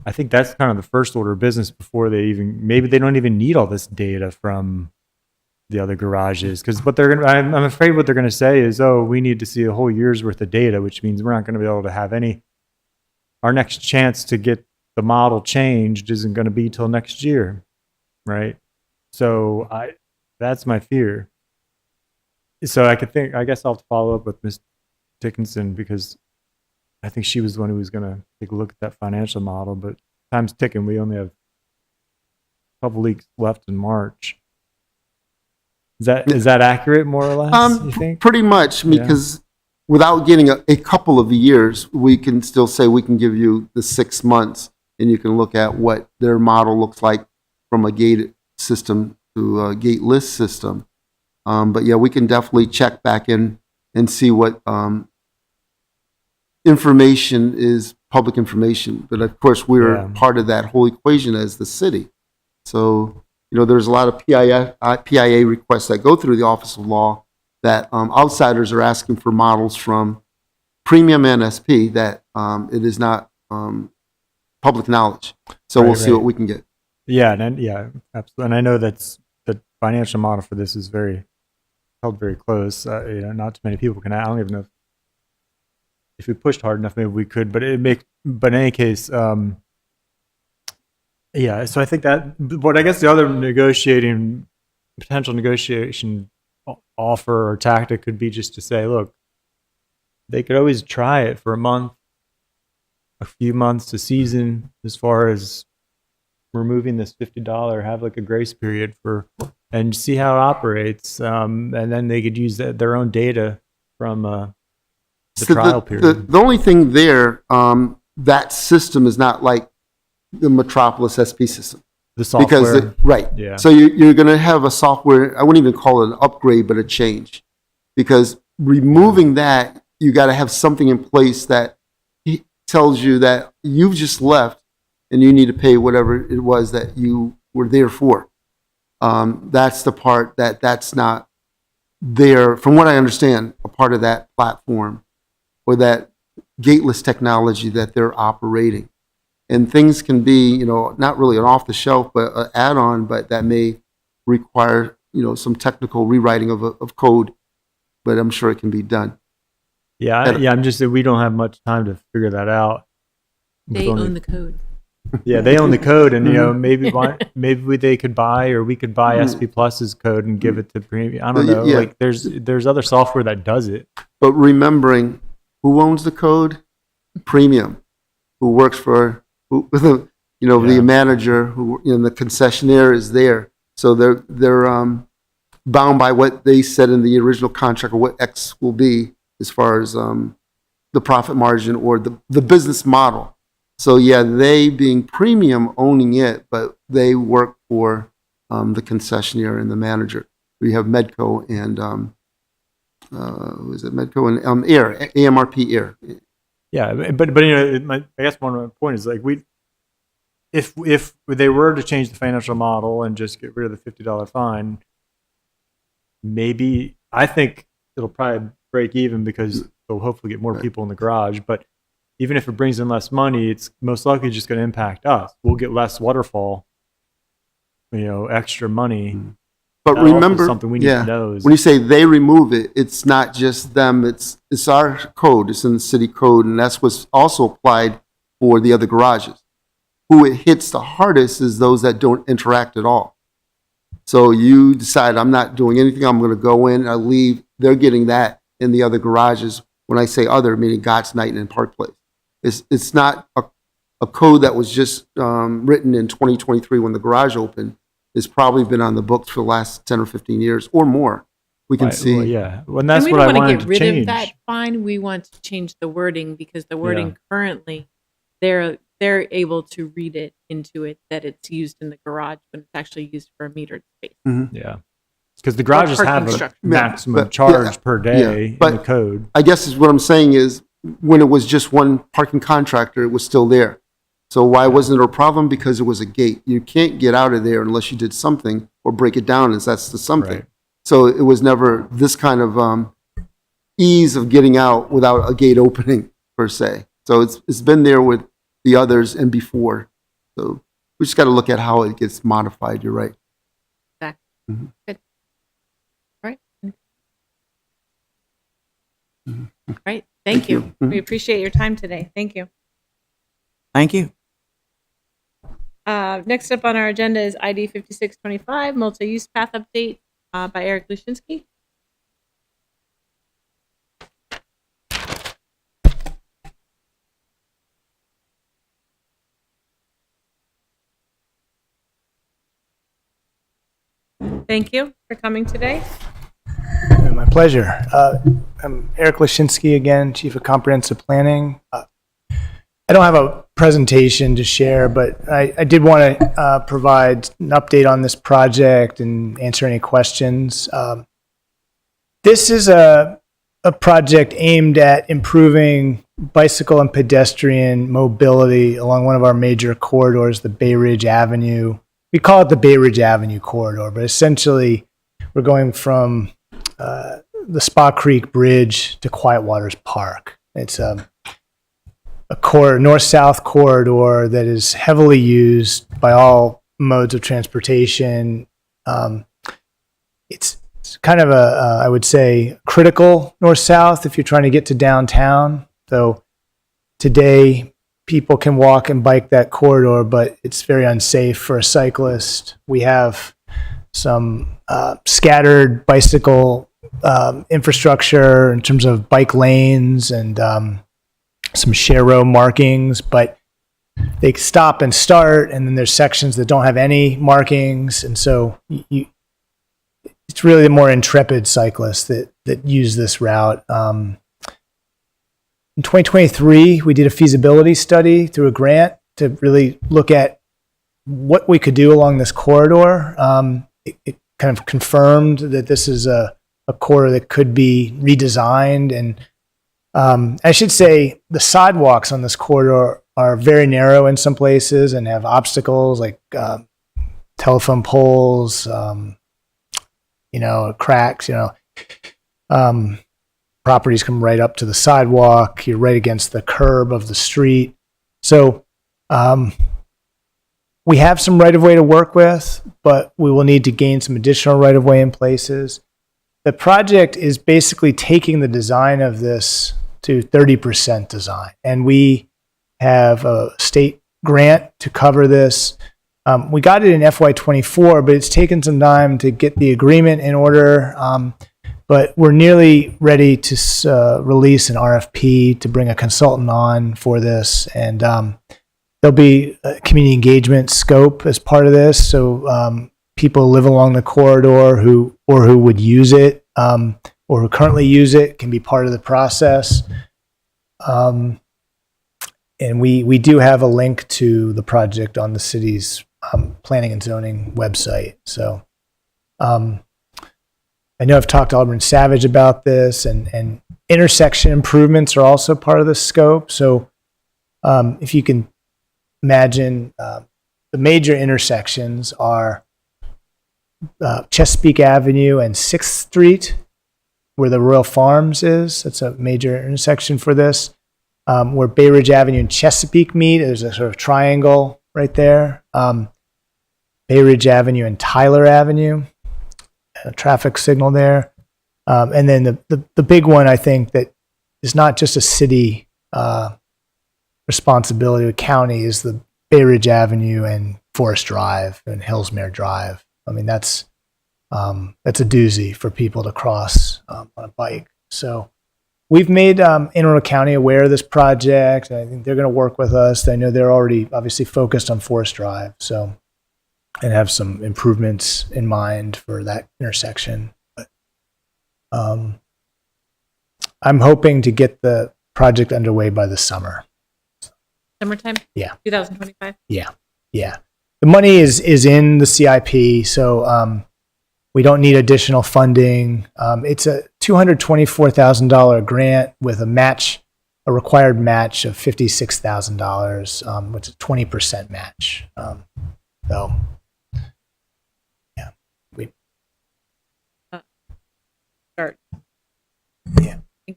I think that's kind of the first order of business before maybe they don't even need all this data from the other garages, because I'm afraid what they're going to say is, oh, we need to see a whole year's worth of data, which means we're not going to be able to have our next chance to get the model changed isn't going to be till next year, right? So that's my fear. So I guess I'll have to follow up with Ms. Dickinson because I think she was the one who was going to take a look at that financial model, but time's ticking. We only have a couple weeks left in March. Is that accurate, more or less, you think? Pretty much, Yeah. because without getting a couple of years, we can still say we can give you the 6 months, and you can look at what their model looks like from a gated system to a gateless system. But yeah, we can definitely check back in and see what information is public information. But of course, we're Yeah. part of that whole equation as the city. So, there's a lot of PIA requests that go through the Office of Law that outsiders are asking for models from Premium and SP that it is not public knowledge. So we'll Right, see right. what we can get. Yeah, absolutely. And I know the financial model for this is held very close. Not too many people can. I don't even know if we pushed hard enough, maybe we could. But in any case, yeah. So I think but I guess the other potential negotiation offer or tactic could be just to say, look, they could always try it for a month, a few months, a season, as far as removing this $50, have like a grace period and see how it operates. And then they could use their own data from the So trial period. The only thing there, that system is not like the Metropolis SP system. The software. Right. Yeah. So you're going to have a software, I wouldn't even call it an upgrade, but a change. Because removing that, you got to have something in place that tells you that you've just left and you need to pay whatever it was that you were there for. That's the part that's not there, from what I understand, a part of that platform or that gateless technology that they're operating. And things can be, not really an off-the-shelf, but an add-on, but that may require, some technical rewriting of code, but I'm sure it can be done. Yeah, I'm just saying we don't have much time to figure that out. They own the code. Yeah, they own the code, and maybe they could buy, or we could buy SP Plus's code and give it to Premium. I don't know. Yeah. Like there's other software that does it. But remembering who owns the code, Premium, who works for the manager, who the concessionaire is there, so they're bound by what they said in the original contract or what X will be as far as the profit margin or the business model. So yeah, they being Premium owning it, but they work for the concessionaire and the manager. We have Medco and who is it? Medco and Air, AMRP Air. Yeah, but I guess one of my point is like if they were to change the financial model and just get rid of the $50 fine, maybe I think it'll probably break even because they'll hopefully get more people in the garage. But even if it brings in less money, it's most likely just going to impact us. We'll get less waterfall, extra money. But That also is remember, something we need to know is when you say they remove it, it's not just them. It's our code. It's in the city code, and that's what's also applied for the other garages. Who it hits the hardest is those that don't interact at all. So you decide, I'm not doing anything. I'm going to go in. I leave. They're getting that in the other garages. When I say other, meaning Gott's, Knighton, and Park Place. It's not a code that was just written in 2023 when the garage opened. It's probably been on the books for the last 10 or 15 years or more. We can see. Well, yeah. Well, and that's and we what I don't want wanted to get to rid change. of that fine. We want to change the wording because the wording currently, they're able to read it into it that it's used in the garage when it's actually used for a metered space. Yeah. Because the garages parking have a structure. maximum But- charge per day in but- the code. I guess is what I'm saying is when it was just one parking contractor, it was still there. So why wasn't it a problem? Because it was a gate. You can't get out of there unless you did something or break it down, and that's the something. Right. So it was never this kind of ease of getting out without a gate opening per se. So it's been there with the others and before. So we just got to look at how it gets modified. You're right. Exactly. Mhm. Good. All right. Right. Thank you. Mhm. We appreciate your time today. Thank you. Thank you. Next up on our agenda is ID 5625, multi-use path update by Eric Lushinsky. Thank you for coming today. My pleasure. I'm Eric Lashinsky again, Chief of Comprehensive Planning. I don't have a presentation to share, but I did want to provide an update on this project and answer any questions. This is a project aimed at improving bicycle and pedestrian mobility along one of our major corridors, the Bay Ridge Avenue. We call it the Bay Ridge Avenue corridor, but essentially we're going from the Spa Creek Bridge to Quiet Waters Park. It's a north-south corridor that is heavily used by all modes of transportation. It's kind of I would say, critical north-south if you're trying to get to downtown. So today, people can walk and bike that corridor, but it's very unsafe for a cyclist. We have some scattered bicycle infrastructure in terms of bike lanes and some share row markings, but they stop and start, and then there's sections that don't have any markings, and so it's really the more intrepid cyclists that use this route. In 2023, we did a feasibility study through a grant to really look at what we could do along this corridor. It kind of confirmed that this is a corridor that could be redesigned. And I should say the sidewalks on this corridor are very narrow in some places and have obstacles like telephone poles, cracks, properties come right up to the sidewalk. You're right against the curb of the street. So we have some right-of-way to work with, but we will need to gain some additional right-of-way in places. The project is basically taking the design of this to 30% design. And we have a state grant to cover this. We got it in FY24, but it's taken some time to get the agreement in order. But we're nearly ready to release an RFP to bring a consultant on for this. And there'll be a community engagement scope as part of this. So people who live along the corridor who would use it or who currently use it can be part of the process. And we do have a link to the project on the city's planning and zoning website. So I know I've talked to Alderman Savage about this, and intersection improvements are also part of the scope. So if you can imagine, the major intersections are Chesapeake Avenue and 6th Street, where the Royal Farms is. That's a major intersection for this. Where Bay Ridge Avenue and Chesapeake meet, there's a sort of triangle right there. Bay Ridge Avenue and Tyler Avenue, a traffic signal there. And then the big one, I think, that is not just a city responsibility, a county, is the Bay Ridge Avenue and Forest Drive and Hillsmere Drive. I mean, that's a doozy for people to cross on a bike. So we've made Anne Arundel County aware of this project. I think they're going to work with us. I know they're already obviously focused on Forest Drive, so, and have some improvements in mind for that intersection. But I'm hoping to get the project underway by the summer. Summertime? Yeah. 2025? Yeah. The money is in the CIP, so we don't need additional funding. It's a $224,000 grant with a required match of $56,000, which is a 20% match. So, yeah, Start. Yeah. Thank you.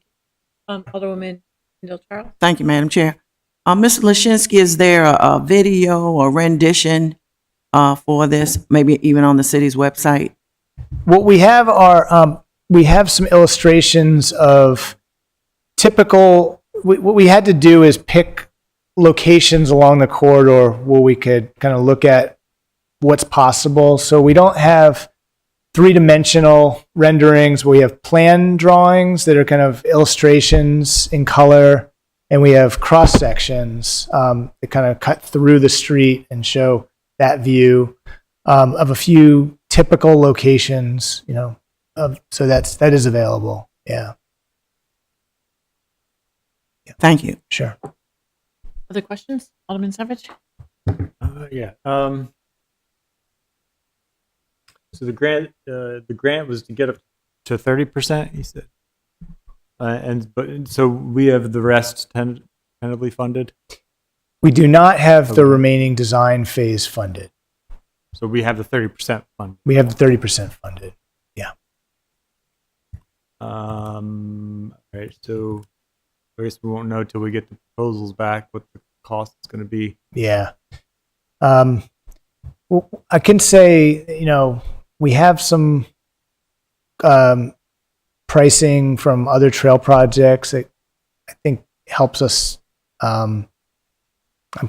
Alderwoman Kendall Charles? Thank you, Madam Chair. Mr. Lashinsky, is there a video or rendition for this, maybe even on the city's website? What we have are we have some illustrations of typical. What we had to do is pick locations along the corridor where we could kind of look at what's possible. So we don't have three-dimensional renderings. We have plan drawings that are kind of illustrations in color, and we have cross sections that kind of cut through the street and show that view of a few typical locations, so that is available. Yeah. Thank you. Sure. Other questions? Alderman Savage? Yeah. So the grant was to get up to 30%, he said. So we have the rest tentatively funded. We do not have the remaining design phase funded. So we have the 30% funded. We have the 30% funded. Yeah. All right. So I guess we won't know till we get the proposals back what the cost is going to be. Yeah. Well, I can say, we have some pricing from other trail projects that I think helps us. I'm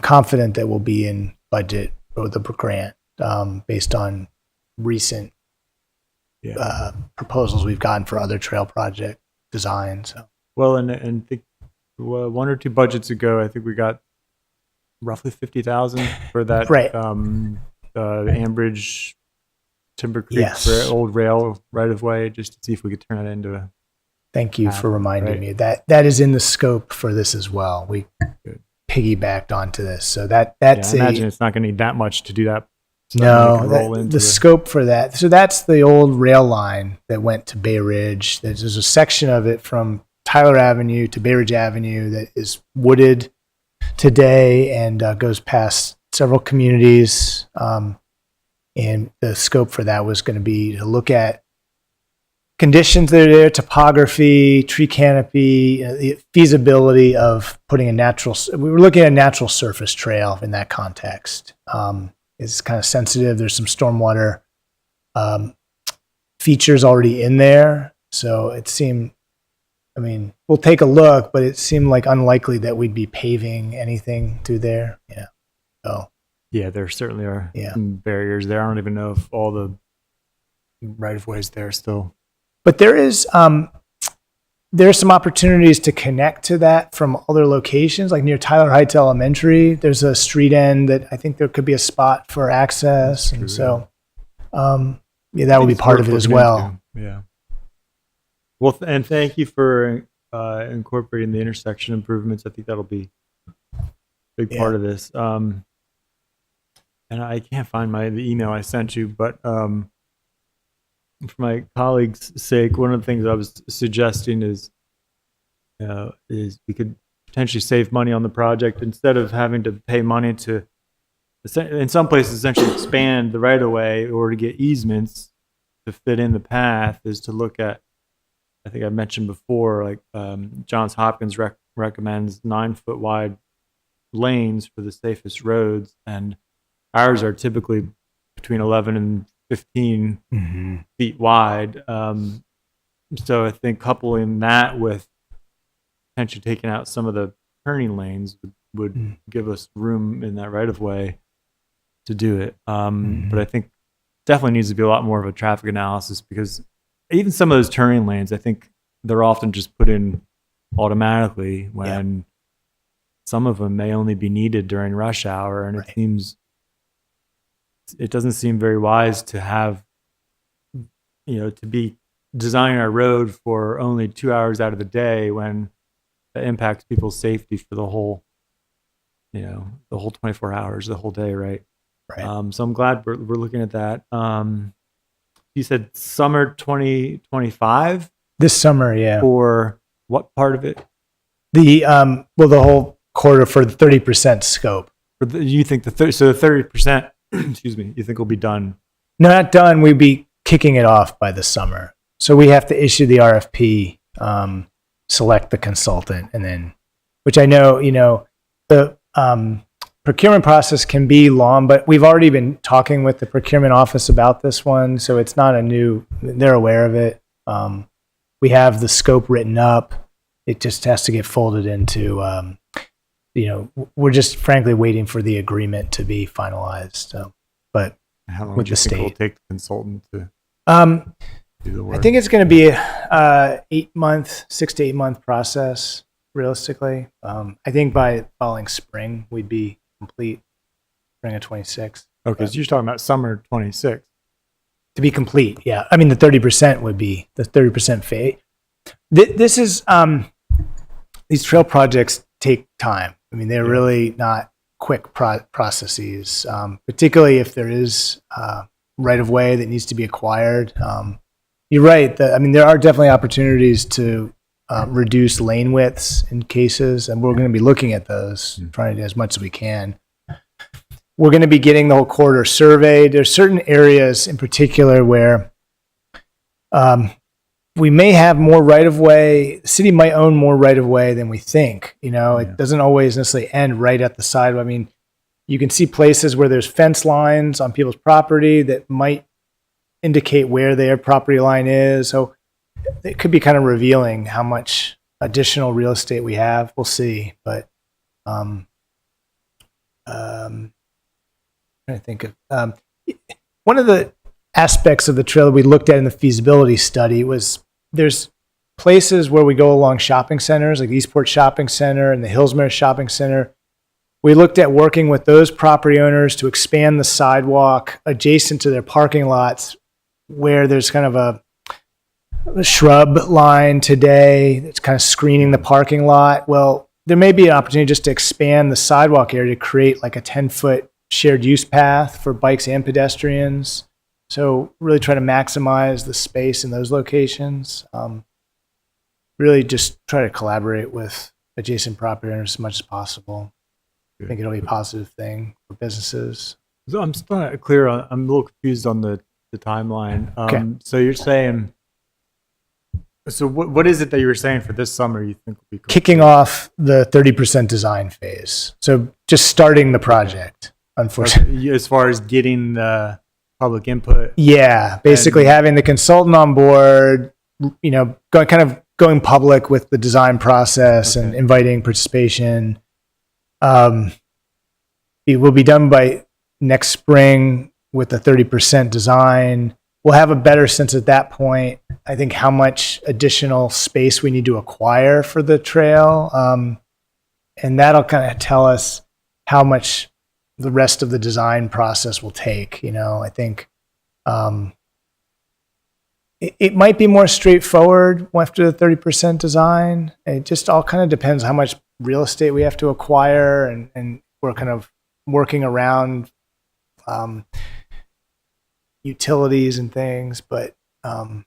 confident that we'll be in budget for the grant based on recent proposals we've gotten for other trail project designs. So. Well, and think one or two budgets ago, I think we got roughly 50,000 for that. Right. Ambridge Timber Creek old rail right of way, just to see if we could turn it into a. Thank you for reminding me that is in the scope for this as well. We piggybacked onto this, so that's. I imagine it's not going to need that much to do that. No, the scope for that. So that's the old rail line that went to Bay Ridge. There's a section of it from Tyler Avenue to Bay Ridge Avenue that is wooded today and goes past several communities. And the scope for that was going to be to look at conditions that are there, topography, tree canopy, the feasibility of putting we were looking at a natural surface trail in that context. It's kind of sensitive. There's some stormwater features already in there. So it seemed, we'll take a look, but it seemed like unlikely that we'd be paving anything through there. Yeah. So, Yeah, there certainly are Yeah. some barriers there. I don't even know if all the right of ways there still. but there are some opportunities to connect to that from other locations, like near Tyler Heights Elementary. There's a street end that I think there could be a spot for access, That's and true, so yeah, that would be It's part of worth it as looking well. into. Yeah. Well, and thank you for incorporating the intersection improvements. I think that'll be a big part of this. And I can't find the email I sent you, but for my colleagues' sake, one of the things I was suggesting is we could potentially save money on the project instead of having to pay money to, in some places, essentially expand the right of way or to get easements to fit in the path. Is to look at, I think I mentioned before, like Johns Hopkins recommends 9-foot wide lanes for the safest roads, and ours are typically between 11 and 15 feet wide. So I think coupling that with potentially taking out some of the turning lanes would give us room in that right of way to do it. But I think definitely needs to be a lot more of a traffic analysis, because even some of those turning lanes, I think they're often just put in automatically when some of them may only be needed during rush hour, and it doesn't seem very wise to have, to be designing our road for only 2 hours out of the day when that impacts people's safety for the whole 24 hours, the whole day, right? Right. So I'm glad we're looking at that. You said summer 2025 This summer, yeah. for what part of it? The whole quarter for the 30% scope. You think the 30%? Excuse me. You think will be done? No, not done. We'd be kicking it off by the summer. So we have to issue the RFP, select the consultant, and then, which I know, the procurement process can be long, but we've already been talking with the procurement office about this one, so it's not they're aware of it. We have the scope written up. It just has to get folded into, we're just frankly waiting for the agreement to be finalized. So, but How long with do you the think it will state. take the consultant to do the work? I think it's going to be a 6 to 8 month process, realistically. I think by following spring, we'd be complete, spring of 26. Okay, so you're talking about summer 26. To be complete, yeah. I mean, the 30% would be the 30% fee. This is, these trail projects take time. I mean, they're really not quick processes, particularly if there is right of way that needs to be acquired. You're right. There are definitely opportunities to reduce lane widths in cases, and we're going to be looking at those, trying to do as much as we can. We're going to be getting the whole corridor surveyed. There's certain areas in particular where we may have more right of way. The city might own more right of way than we think. It doesn't always necessarily end right at the side. I mean, you can see places where there's fence lines on people's property that might indicate where their property line is. So it could be kind of revealing how much additional real estate we have. We'll see. But trying to think of one of the aspects of the trail that we looked at in the feasibility study was there's places where we go along shopping centers, like the Eastport Shopping Center and the Hillsmere Shopping Center. We looked at working with those property owners to expand the sidewalk adjacent to their parking lots where there's kind of a shrub line today that's kind of screening the parking lot. Well, there may be an opportunity just to expand the sidewalk area to create like a 10-foot shared use path for bikes and pedestrians. So really try to maximize the space in those locations. Really just try to collaborate with adjacent property owners as much as possible. I think it'll be a positive thing for businesses. So I'm still not clear on, I'm a little confused on the timeline. Okay. So you're saying, so what is it that you were saying for this summer you think will be Kicking off the 30% design phase. So just starting the project, unfortunately. as far as getting the public input? Yeah, basically having the consultant on board, going public with the design process and inviting participation. it will be done by next spring with the 30% design. We'll have a better sense at that point, I think, how much additional space we need to acquire for the trail. And that'll kind of tell us how much the rest of the design process will take. I think it might be more straightforward after the 30% design. It just all kind of depends how much real estate we have to acquire, and we're kind of working around utilities and things, but I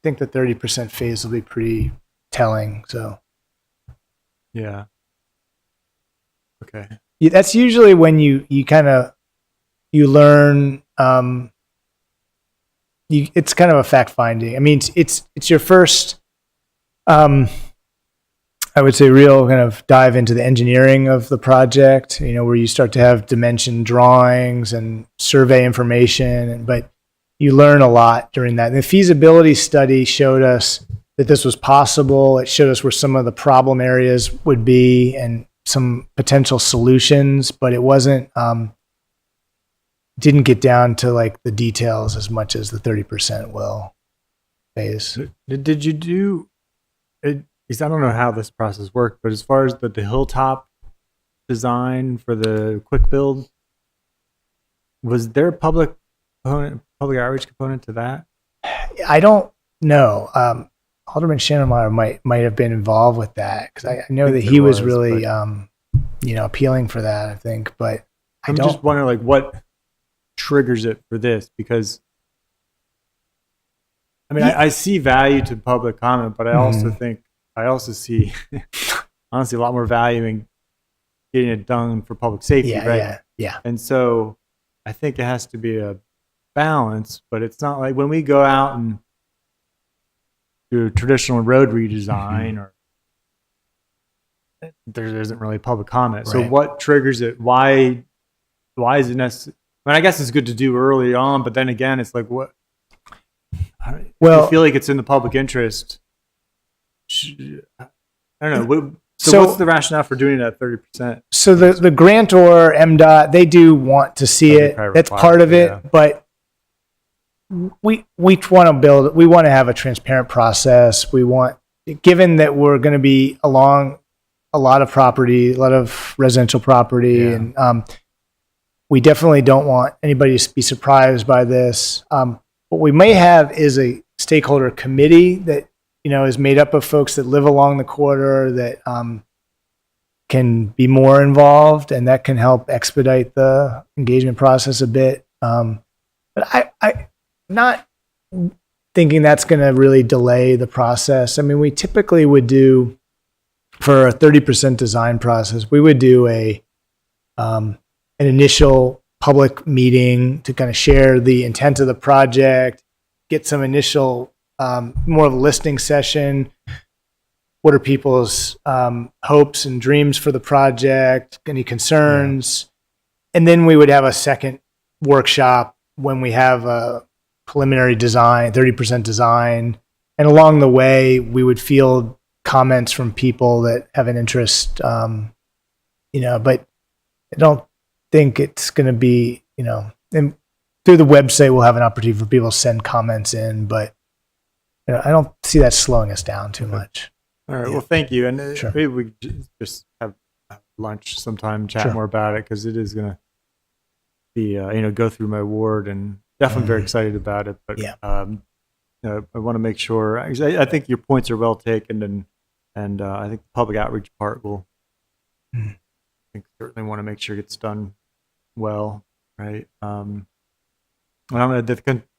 think the 30% phase will be pretty telling. So Yeah. Okay. that's usually when you kind of you learn. It's kind of a fact finding. I mean, it's your first. I would say real kind of dive into the engineering of the project, where you start to have dimension drawings and survey information, but you learn a lot during that. And the feasibility study showed us that this was possible. It showed us where some of the problem areas would be and some potential solutions, but it didn't get down to like the details as much as the 30% will phase. Did you do it? I don't know how this process worked, but as far as the hilltop design for the quick build, was there a public outreach component to that? I don't know. Alderman Shannemeyer might have been involved with that, because I know that he was really, appealing for that, I think. But I'm just wondering, like, what triggers it for this? Because I mean, I see value to public comment, but I also see honestly a lot more value in getting it done for public safety, right? Yeah. And so I think it has to be a balance, but it's not like when we go out and do a traditional road redesign or there isn't really public comment. So Right. what triggers it? Why is it necessary? I mean, I guess it's good to do early on, but then again, it's like what? Well, I feel like it's in the public interest. I don't know. So what's the rationale for doing it at 30%? So the grantor, MDOT, they do want to see it. Probably That's require part of it, it. yeah. But we want to have a transparent process. We want, given that we're going to be along a lot of property, a lot of residential property, Yeah. and we definitely don't want anybody to be surprised by this. What we may have is a stakeholder committee that is made up of folks that live along the corridor that can be more involved, and that can help expedite the engagement process a bit. But I'm not thinking that's going to really delay the process. I mean, we typically would do, for a 30% design process, we would do an initial public meeting to kind of share the intent of the project, get some initial more of a listening session. What are people's hopes and dreams for the project? Any concerns? And then we would have a second workshop when we have a preliminary design, 30% design. And along the way, we would field comments from people that have an interest, but I don't think it's going to be, and through the website, we'll have an opportunity for people to send comments in, but I don't see that slowing us down too much. All right. Yeah. Well, thank you. And Sure. maybe we just have lunch sometime, chat Sure. more about it, because it is going to be, go through my ward, and definitely very excited about it. But Yeah. I want to make sure. I think your points are well taken, and I think the public outreach part will. I think certainly want to make sure it gets done well, right? The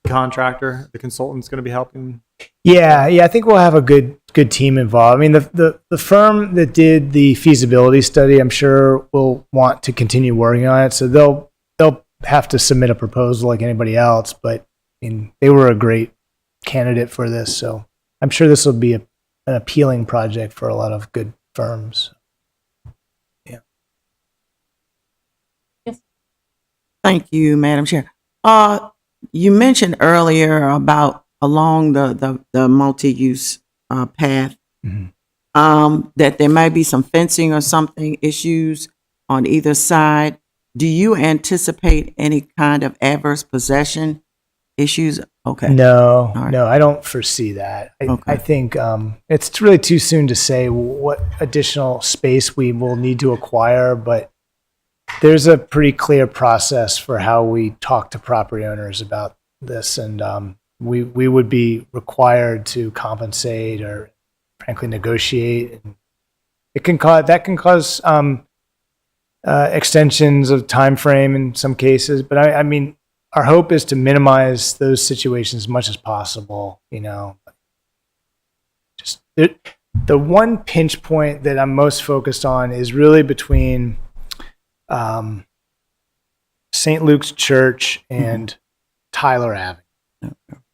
contractor, the consultant's going to be helping. Yeah, I think we'll have a good team involved. I mean, the firm that did the feasibility study, I'm sure will want to continue working on it. So they'll have to submit a proposal like anybody else. But I mean, they were a great candidate for this, so I'm sure this will be an appealing project for a lot of good firms. Thank you, Madam Chair. You mentioned earlier about along the multi-use path Mhm. that there might be some fencing or something issues on either side. Do you anticipate any kind of adverse possession issues? Okay. No, All right. no, I don't foresee that. Okay. I think it's really too soon to say what additional space we will need to acquire, but there's a pretty clear process for how we talk to property owners about this, and we would be required to compensate or frankly negotiate. And it can cause extensions of time frame in some cases, but I mean, our hope is to minimize those situations as much as possible. You know, just the one pinch point that I'm most focused on is really between St. Luke's Church and Tyler Avenue.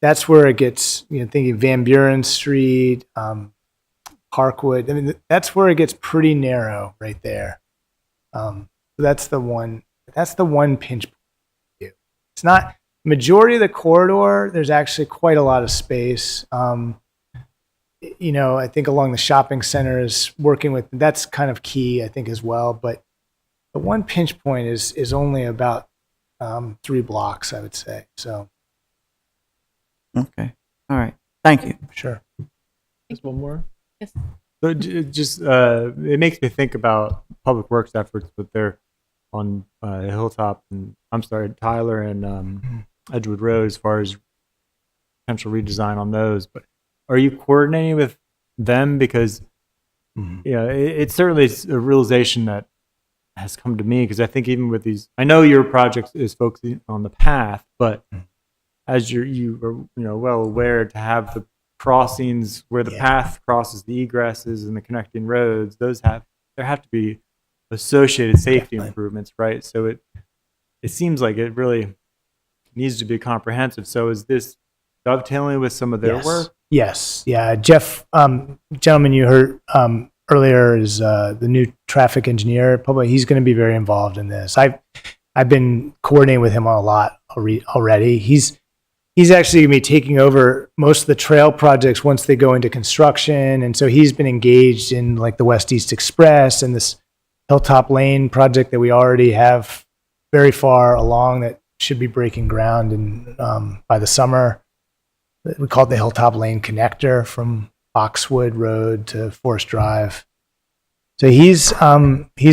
That's where it gets, you know, thinking Van Buren Street, Parkwood. I mean, that's where it gets pretty narrow right there. That's the one pinch point. It's not majority of the corridor. There's actually quite a lot of space. You know, I think along the shopping center is working with, that's kind of key, I think, as well. But the one pinch point is only about 3 blocks, I would say. So, Okay. All right. Thank you. sure. Just one more. Yes. So it makes me think about public works efforts, but they're on Hilltop and Tyler and Edgewood Road as far as potential redesign on those. But are you coordinating with them? Because it certainly is a realization that has come to me, because I think even with these, I know your project is focusing on the path, but as you are well aware, to have the crossings where the path crosses the egresses and the connecting roads, there have to be associated safety improvements, right? So it seems like it really needs to be comprehensive. So is this dovetailing with some of their work? Yes. Yeah. Jeff, gentleman you heard earlier is the new traffic engineer. Probably he's going to be very involved in this. I've been coordinating with him on a lot already. He's actually going to be taking over most of the trail projects once they go into construction, and so he's been engaged in like the West East Express and this Hilltop Lane project that we already have very far along that should be breaking ground by the summer. We call it the Hilltop Lane Connector from Boxwood Road to Forest Drive. So he's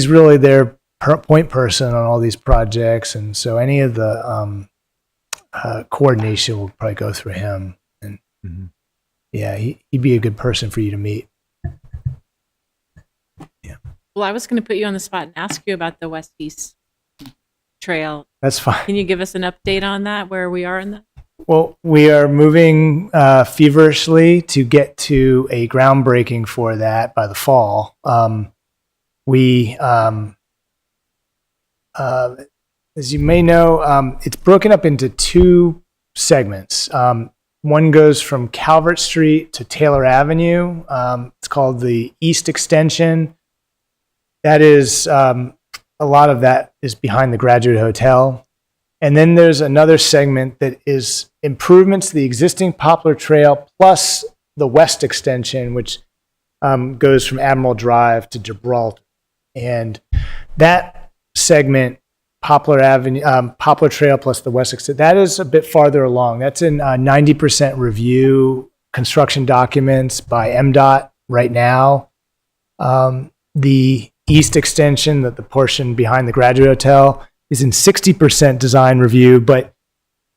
really their point person on all these projects, and so any of the coordination will probably go through him. And he'd be a good person for you to meet. Well, I was going to put you on the spot and ask you about the West East Trail. That's fine. Can you give us an update on that, where we are in that? Well, we are moving feverishly to get to a groundbreaking for that by the fall. As you may know, it's broken up into 2 segments. One goes from Calvert Street to Taylor Avenue. It's called the East Extension. That is, a lot of that is behind the Graduate Hotel. And then there's another segment that is improvements to the existing Poplar Trail plus the West Extension, which goes from Admiral Drive to Gibraltar. And that segment, Poplar Trail plus the West Extension, that is a bit farther along. That's in 90% review construction documents by MDOT right now. The East Extension, the portion behind the Graduate Hotel, is in 60% design review, but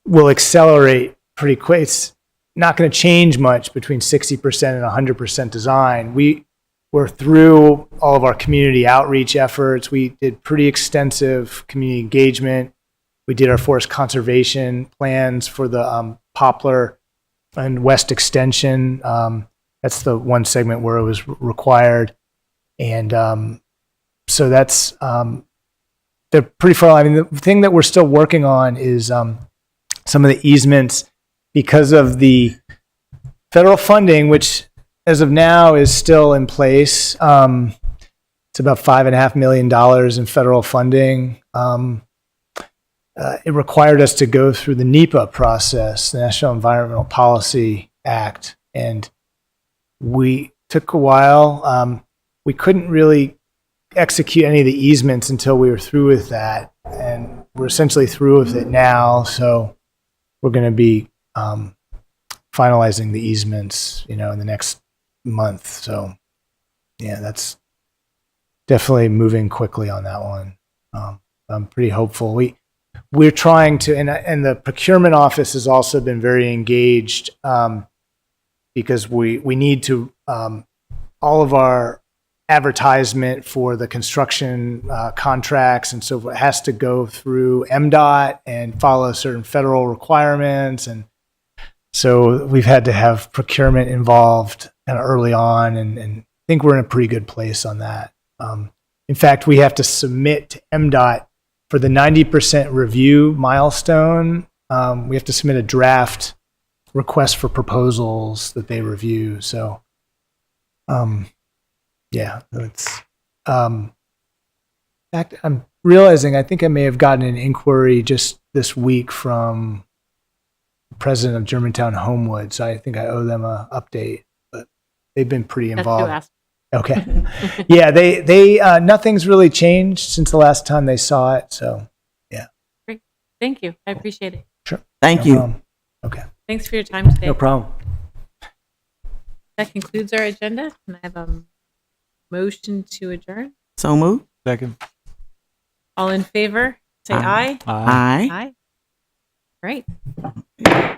will accelerate pretty quick. It's not going to change much between 60% and 100% design. We're through all of our community outreach efforts. We did pretty extensive community engagement. We did our forest conservation plans for the Poplar and West Extension. That's the one segment where it was required. And so that's, they're pretty far. I mean, the thing that we're still working on is some of the easements because of the federal funding, which as of now is still in place. It's about $5.5 million in federal funding. It required us to go through the NEPA process, the National Environmental Policy Act, and we took a while. We couldn't really execute any of the easements until we were through with that. And we're essentially through with it now. So we're going to be finalizing the easements, in the next month. So yeah, that's definitely moving quickly on that one. I'm pretty hopeful. We're trying to, and the procurement office has also been very engaged because we need to, all of our advertisement for the construction contracts and so forth has to go through MDOT and follow certain federal requirements. And so we've had to have procurement involved kind of early on, and I think we're in a pretty good place on that. In fact, we have to submit to MDOT for the 90% review milestone. We have to submit a draft request for proposals that they review. So, yeah, it's. In fact, I'm realizing I think I may have gotten an inquiry just this week from the president of Germantown Homewood. So I think I owe them an update, but they've been pretty That's involved. who asked. Okay. Yeah, they nothing's really changed since the last time they saw it. So Thank you. I appreciate it. Thank no you. problem. Okay. Thanks for your time today. No problem. That concludes our agenda. Can I have a motion to adjourn? So move. Second. All in favor, say Aye. aye. Aye. Aye. Aye. Great.